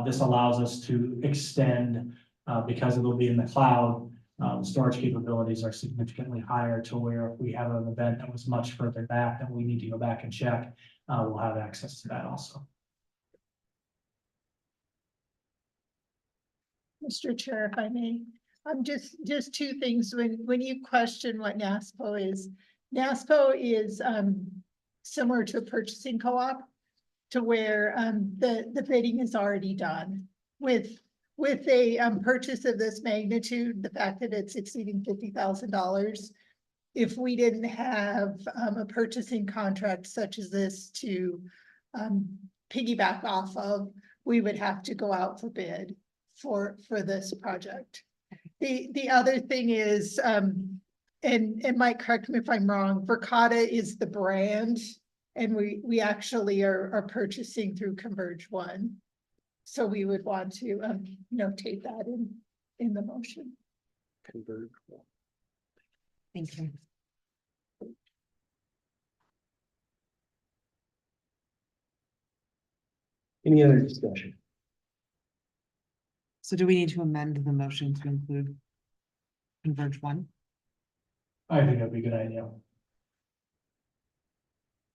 This allows us to extend, because it'll be in the cloud, the storage capabilities are significantly higher to where if we have an event that was much further back that we need to go back and check, we'll have access to that also. Mr. Chair, if I may, just 2 things. When you question what NASPO is similar to a purchasing co-op. to where, the bidding is already done. With a, purchase of this magnitude, the fact that it's exceeding $50,000, if we didn't have, a purchasing contract such as this to, piggyback off of, we would have to go out for bid for this project. The other thing is, and Mike, correct me if I'm wrong, Verkada is the brand, and we actually are purchasing through Converge One. So we would want to, notate that in the motion. Converge. Thank you. Any other discussion? So do we need to amend the motion to include Converge One? I think that'd be a good idea.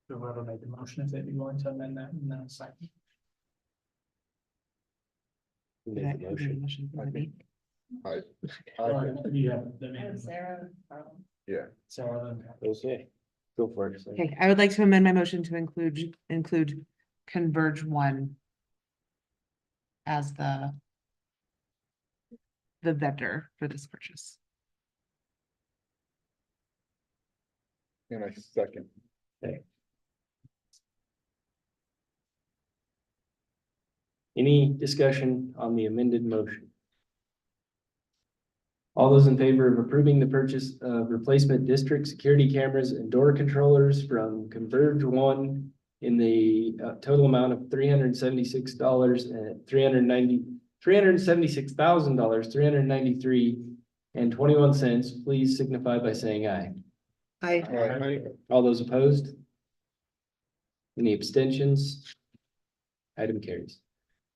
Whoever made the motion, if they'd be willing to amend that in a second. Who made the motion? I, You have the man. Sarah. yeah. Sarah, Okay, go for it. Okay, I would like to amend my motion to include Converge One as the vendor for this purchase. And I second. Okay. Any discussion on the amended motion? All those in favor of approving the purchase of replacement district security cameras and door controllers from Converge One in the total amount of $376 and $376,000, $393.21, please signify by saying aye. Aye. All those opposed? Any abstentions? Item carries.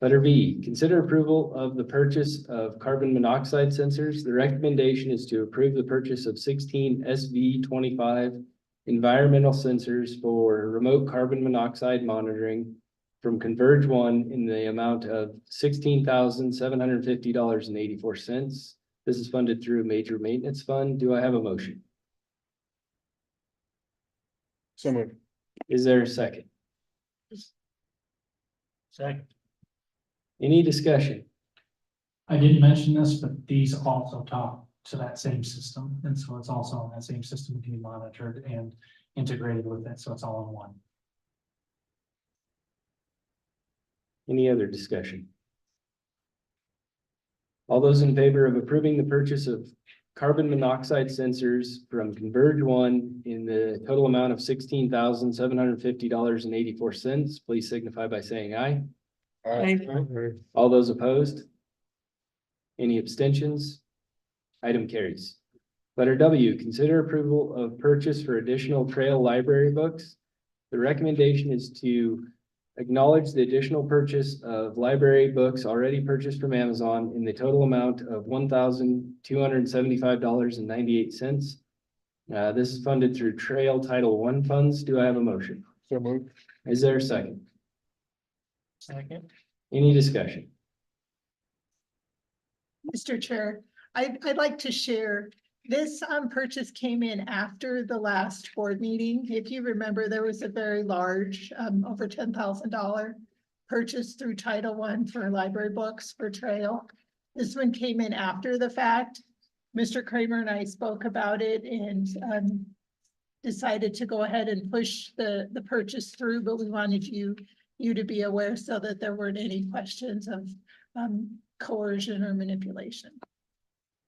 Letter B, consider approval of the purchase of carbon monoxide sensors. The recommendation is to approve the purchase of 16 SV25 environmental sensors for remote carbon monoxide monitoring from Converge One in the amount of $16,750.84. This is funded through a major maintenance fund. Do I have a motion? So moved. Is there a second? second. Any discussion? I didn't mention this, but these also talk to that same system, and so it's also on that same system, can be monitored and integrated with it, so it's all in one. Any other discussion? All those in favor of approving the purchase of carbon monoxide sensors from Converge One in the total amount of $16,750.84, please signify by saying aye. Aye. All those opposed? Any abstentions? Item carries. Letter W, consider approval of purchase for additional trail library books. The recommendation is to acknowledge the additional purchase of library books already purchased from Amazon in the total amount of $1,275.98. This is funded through Trail Title I funds. Do I have a motion? So moved. Is there a second? Second. Any discussion? Mr. Chair, I'd like to share, this purchase came in after the last board meeting. If you remember, there was a very large, over $10,000 purchase through Title I for library books for Trail. This one came in after the fact. Mr. Kramer and I spoke about it and decided to go ahead and push the purchase through, but we wanted you to be aware so that there weren't any questions of coercion or manipulation.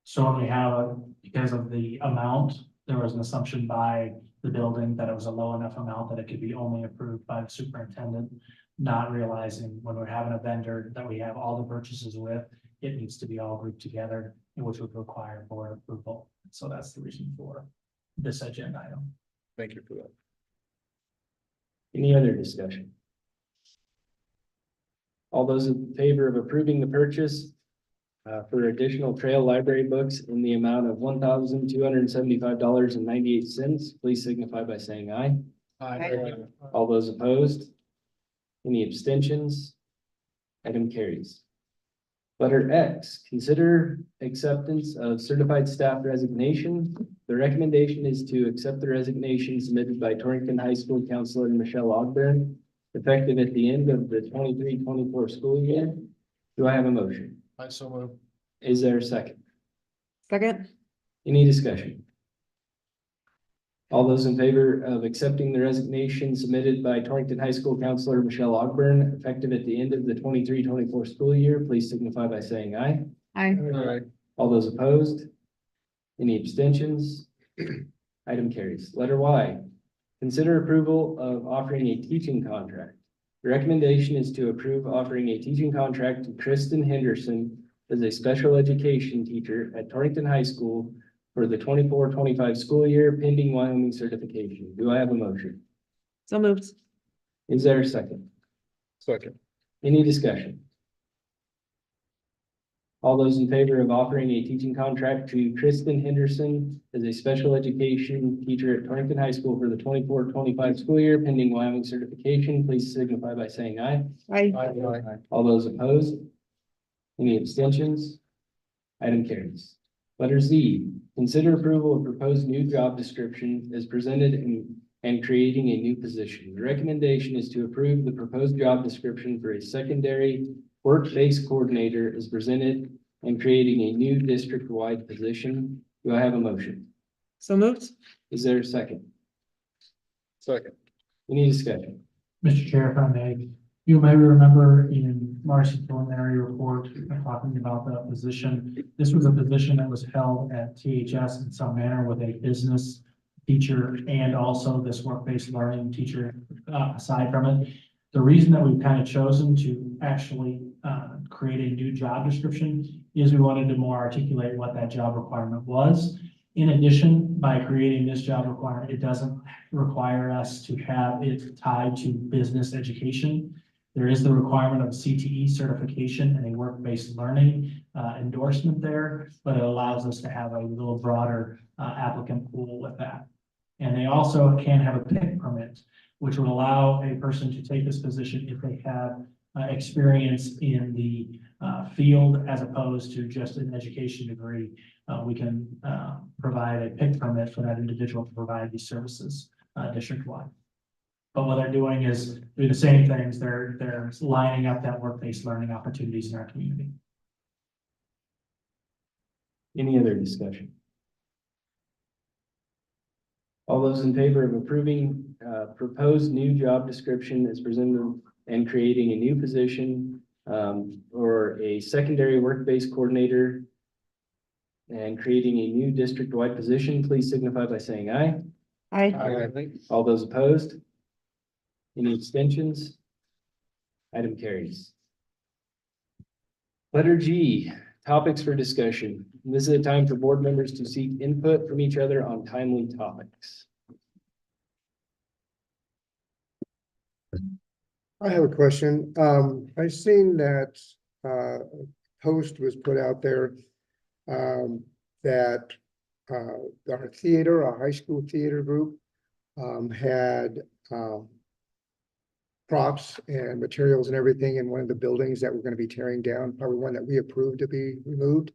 So when we have, because of the amount, there was an assumption by the building that it was a low enough amount that it could be only approved by the superintendent, not realizing when we're having a vendor that we have all the purchases with, it needs to be all grouped together, which would require board approval. So that's the reason for this agenda item. Thank you for that. Any other discussion? All those in favor of approving the purchase for additional trail library books in the amount of $1,275.98, please signify by saying aye. Aye. All those opposed? Any abstentions? Item carries. Letter X, consider acceptance of certified staff resignation. The recommendation is to accept the resignation submitted by Torrington High School Counselor Michelle Ogburn. effective at the end of the 23-24 school year. Do I have a motion? I so move. Is there a second? Second. Any discussion? All those in favor of accepting the resignation submitted by Torrington High School Counselor Michelle Ogburn, effective at the end of the 23-24 school year, please signify by saying aye. Aye. All those opposed? Any abstentions? Item carries. Letter Y, consider approval of offering a teaching contract. The recommendation is to approve offering a teaching contract to Kristen Henderson as a special education teacher at Torrington High School for the 24-25 school year pending Wyoming certification. Do I have a motion? So moved. Is there a second? Second. Any discussion? All those in favor of offering a teaching contract to Kristen Henderson as a special education teacher at Torrington High School for the 24-25 school year pending Wyoming certification, please signify by saying aye. Aye. All those opposed? Any abstentions? Item carries. Letter Z, consider approval of proposed new job description as presented and creating a new position. The recommendation is to approve the proposed job description for a secondary work-based coordinator as presented and creating a new district-wide position. Do I have a motion? So moved. Is there a second? Second. Any discussion? Mr. Chair, if I may, you may remember in Marcy's preliminary report, talking about the position. This was a position that was held at THS in some manner with a business teacher and also this work-based learning teacher aside from it. The reason that we've kind of chosen to actually create a new job description is we wanted to more articulate what that job requirement was. In addition, by creating this job requirement, it doesn't require us to have it tied to business education. There is the requirement of CTE certification and a work-based learning endorsement there, but it allows us to have a little broader applicant pool with that. And they also can have a PIC permit, which would allow a person to take this position if they have experience in the field as opposed to just an education degree. We can provide a PIC permit for that individual to provide these services district-wide. But what they're doing is doing the same things. They're lining up that work-based learning opportunities in our community. Any other discussion? All those in favor of approving proposed new job description as presented and creating a new position or a secondary work-based coordinator and creating a new district-wide position, please signify by saying aye. Aye. All those opposed? Any abstentions? Item carries. Letter G, topics for discussion. This is a time for board members to seek input from each other on timely topics. I have a question. I've seen that post was put out there that our theater, our high school theater group had props and materials and everything in one of the buildings that we're going to be tearing down, probably one that we approved to be removed.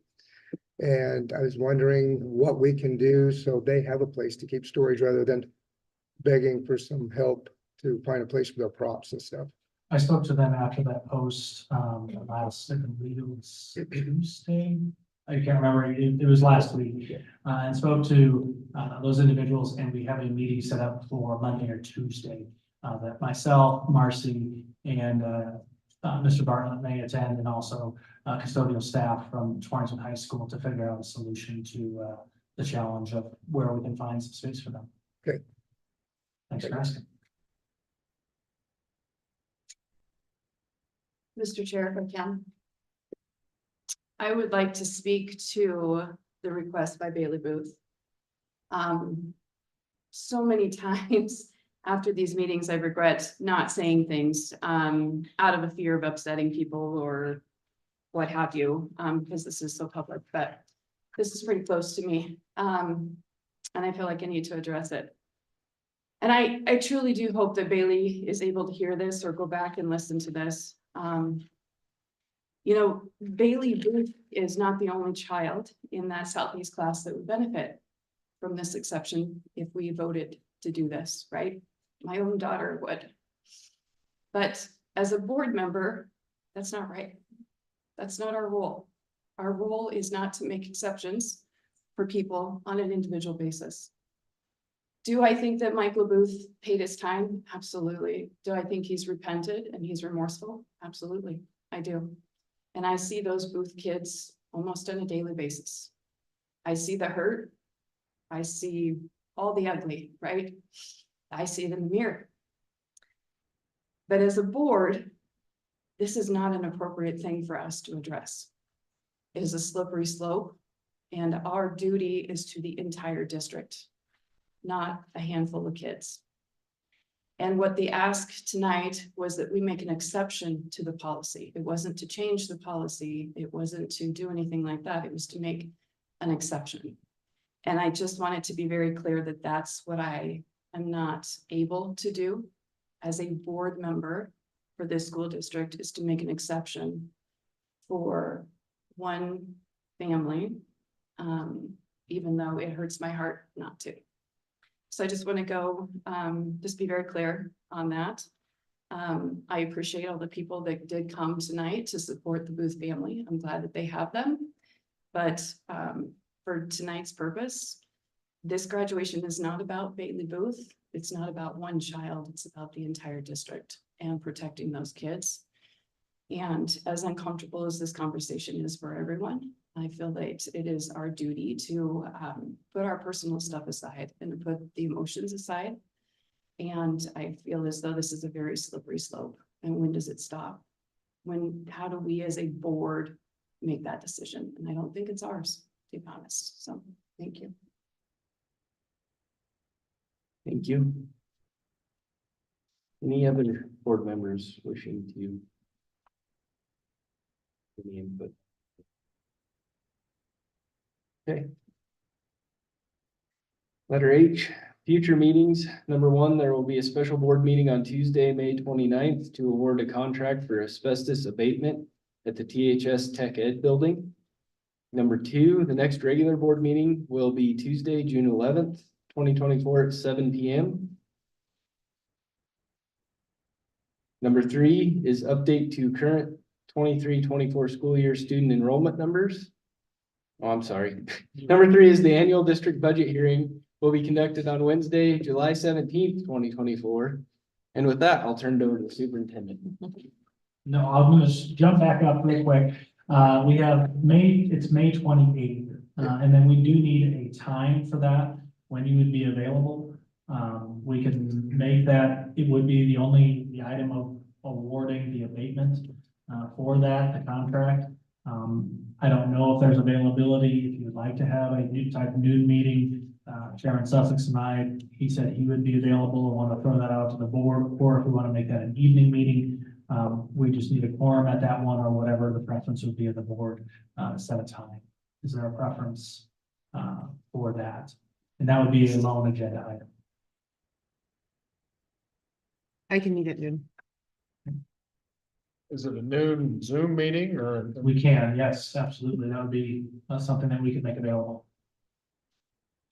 And I was wondering what we can do so they have a place to keep storage rather than begging for some help to find a place for their props and stuff. I spoke to them after that post last, I believe it was Tuesday. I can't remember. It was last week. And spoke to those individuals, and we have a meeting set up for Monday or Tuesday that myself, Marcy, and Mr. Bartlett may attend, and also custodial staff from Torrington High School to figure out a solution to the challenge of where we can find some space for them. Okay. Thanks for asking. Mr. Chair, if I can. I would like to speak to the request by Bailey Booth. So many times after these meetings, I regret not saying things out of a fear of upsetting people or what have you, because this is so public, but this is pretty close to me. And I feel like I need to address it. And I truly do hope that Bailey is able to hear this or go back and listen to this. You know, Bailey Booth is not the only child in that Southeast class that would benefit from this exception if we voted to do this, right? My own daughter would. But as a board member, that's not right. That's not our role. Our role is not to make exceptions for people on an individual basis. Do I think that Mike LaBooth paid his time? Absolutely. Do I think he's repented and he's remorseful? Absolutely, I do. And I see those Booth kids almost on a daily basis. I see the hurt. I see all the ugly, right? I see it in the mirror. But as a board, this is not an appropriate thing for us to address. It is a slippery slope, and our duty is to the entire district, not a handful of kids. And what the ask tonight was that we make an exception to the policy. It wasn't to change the policy. It wasn't to do anything like that. It was to make an exception. And I just wanted to be very clear that that's what I am not able to do as a board member for this school district, is to make an exception for one family, even though it hurts my heart not to. So I just want to go, just be very clear on that. I appreciate all the people that did come tonight to support the Booth family. I'm glad that they have them. But for tonight's purpose, this graduation is not about Bailey Booth. It's not about one child. It's about the entire district and protecting those kids. And as uncomfortable as this conversation is for everyone, I feel that it is our duty to put our personal stuff aside and to put the emotions aside. And I feel as though this is a very slippery slope. And when does it stop? How do we as a board make that decision? And I don't think it's ours, to be honest. So thank you. Thank you. Any other board members wishing to? Any input? Okay. Letter H, future meetings. Number one, there will be a special board meeting on Tuesday, May 29th, to award a contract for asbestos abatement at the THS Tech Ed building. Number two, the next regular board meeting will be Tuesday, June 11th, 2024 at 7 p.m. Number three is update to current 23-24 school year student enrollment numbers. Oh, I'm sorry. Number three is the annual district budget hearing will be conducted on Wednesday, July 17th, 2024. And with that, I'll turn it over to the superintendent. No, I'm gonna jump back up real quick. We have it's May 28th, and then we do need a time for that, when you would be available. We can make that, it would be the item of awarding the abatement for that, the contract. I don't know if there's availability, if you would like to have a new type of noon meeting. Chairman Sussex and I, he said he would be available. I want to throw that out to the board, or if we want to make that an evening meeting, we just need a quorum at that one, or whatever the preference would be of the board, set a time. Is there a preference for that? And that would be a lone agenda item. I can meet at noon. Is it a noon Zoom meeting or? We can, yes, absolutely. That would be something that we could make available.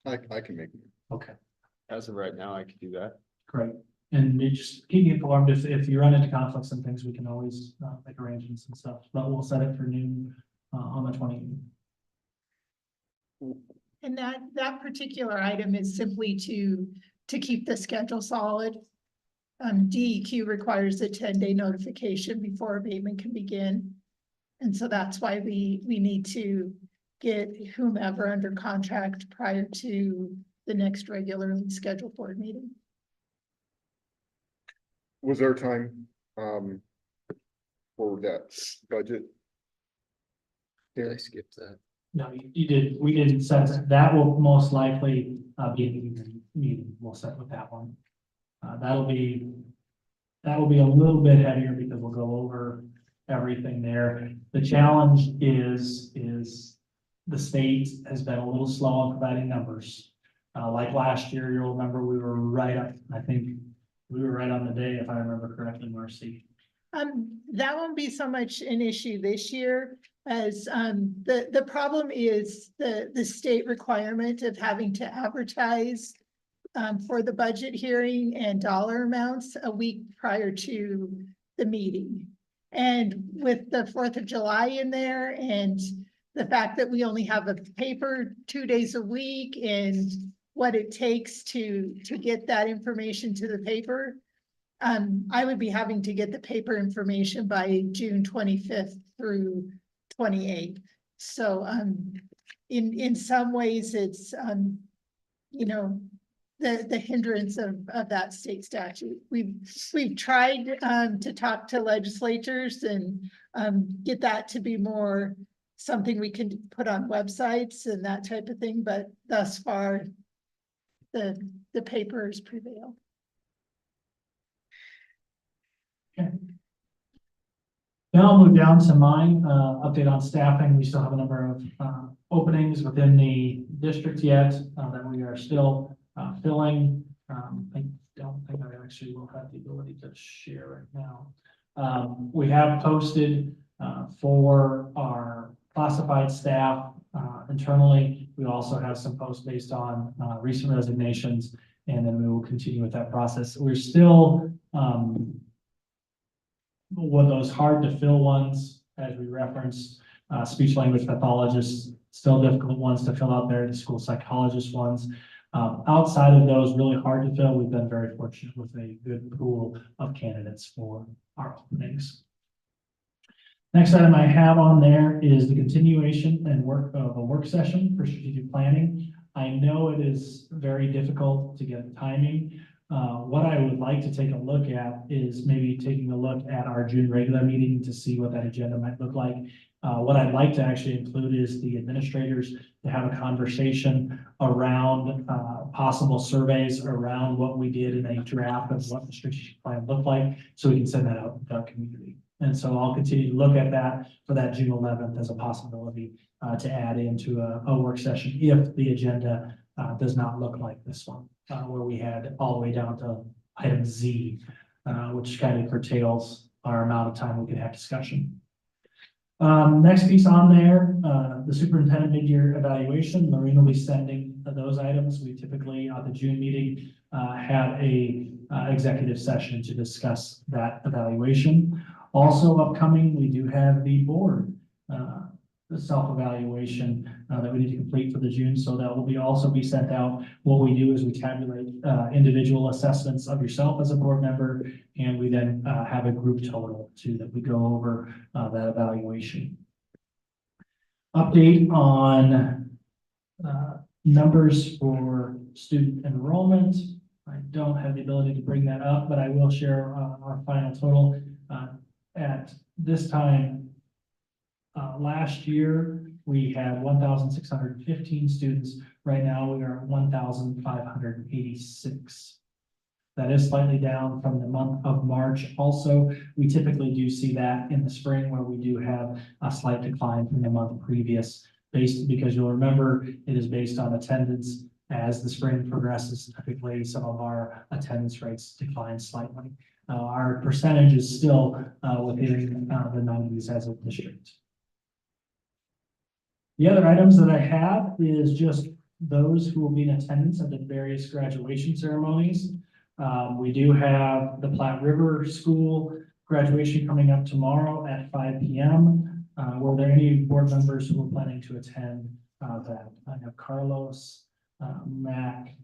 I can make it. Okay, As of right now, I could do that. great. And you just keep me informed if you run into conflicts and things, we can always make arrangements and stuff, but we'll set it for noon on the 20th. And that particular item is simply to keep the schedule solid. DEQ requires a 10-day notification before abatement can begin. And so that's why we need to get whomever under contract prior to the next regularly scheduled board meeting. Was there time, for that budget? I skipped that. No, you did, we didn't set it. That will most likely be an evening meeting. We'll set with that one. That'll be a little bit heavier because we'll go over everything there. The challenge is the state has been a little slow on providing numbers. Like last year, you'll remember we were right up, I think we were right on the day, if I remember correctly, Marcy. That won't be so much an issue this year as the problem is the state requirement of having to advertise for the budget hearing and dollar amounts a week prior to the meeting. And with the 4th of July in there and the fact that we only have a paper 2 days a week and what it takes to get that information to the paper, I would be having to get the paper information by June 25th through 28th. So, in some ways, it's, you know, the hindrance of that state statute. We've tried, to talk to legislatures and, get that to be more something we can put on websites and that type of thing, but thus far, the papers prevail. Then I'll move down to mine, update on staffing. We still have a number of openings within the district yet that we are still filling. I don't think I actually will have the ability to share right now. We have posted for our classified staff internally. We also have some posts based on recent resignations, and then we will continue with that process. We're still one of those hard to fill ones, as we referenced, speech language pathologists, still difficult ones to fill out there, the school psychologist ones. Outside of those really hard to fill, we've been very fortunate with a good pool of candidates for our openings. Next item I have on there is the continuation and work of a work session for strategic planning. I know it is very difficult to get timing. What I would like to take a look at is maybe taking a look at our June regular meeting to see what that agenda might look like. What I'd like to actually include is the administrators to have a conversation around possible surveys around what we did in a draft of what the strategic plan looked like, so we can send that out to our community. And so I'll continue to look at that for that June 11th as a possibility to add into a work session if the agenda does not look like this one, where we had all the way down to item Z, which kind of curtails our amount of time we could have discussion. Next piece on there, the superintendent mid-year evaluation. Lorraine will be sending those items. We typically, at the June meeting, had a executive session to discuss that evaluation. Also upcoming, we do have the board, the self-evaluation that we need to complete for the June. So that will also be sent out. What we do is we tabulate individual assessments of yourself as a board member, and we then have a group total too that we go over that evaluation. Update on numbers for student enrollment. I don't have the ability to bring that up, but I will share our final total. At this time, last year, we had 1,615 students. Right now, we are at 1,586. That is slightly down from the month of March. Also, we typically do see that in the spring where we do have a slight decline from the month previous, because you'll remember it is based on attendance. As the spring progresses, typically some of our attendance rates decline slightly. Our percentage is still within the 90s as a district. The other items that I have is just those who will be in attendance at the various graduation ceremonies. We do have the Platte River School graduation coming up tomorrow at 5 p.m. Were there any board members who were planning to attend that? I have Carlos, Mac,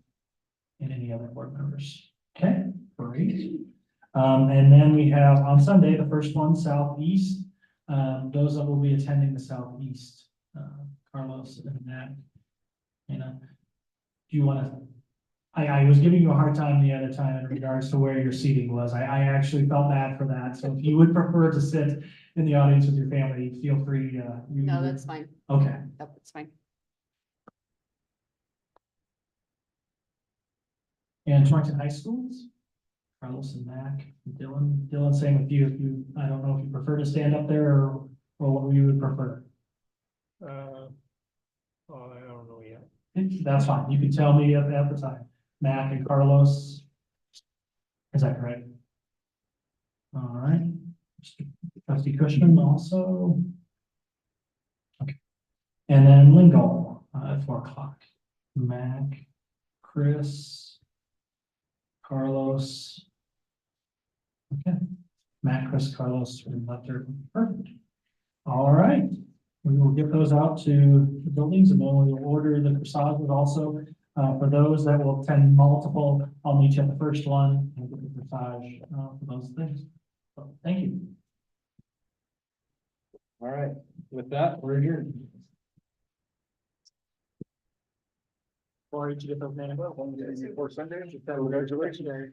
and any other board members. Okay, great. And then we have on Sunday, the first one, Southeast. Those that will be attending the Southeast, Carlos and Matt. You know, do you want to? I was giving you a hard time the other time in regards to where your seating was. I actually felt bad for that. So if you would prefer to sit in the audience with your family, feel free. No, that's fine. Okay. That's fine. And Torrington High Schools, Carlos and Mac, Dylan. Dylan, same with you. If you, I don't know if you prefer to stand up there or what you would prefer. I don't know yet. That's fine. You can tell me at the time. Mac and Carlos. Is that correct? All right. Trustee Cushman also. Okay. And then Lingle at 4 o'clock. Mac, Chris, Carlos. Okay, Matt, Chris, Carlos, and Lester, perfect. All right, we will get those out to the buildings and then we will order the corsages also. For those that will attend multiple, I'll meet you at the first one and get the corsage, for those things. So, thank you. All right, with that, we're adjourned. Or did you get those names? Before Sunday, congratulations.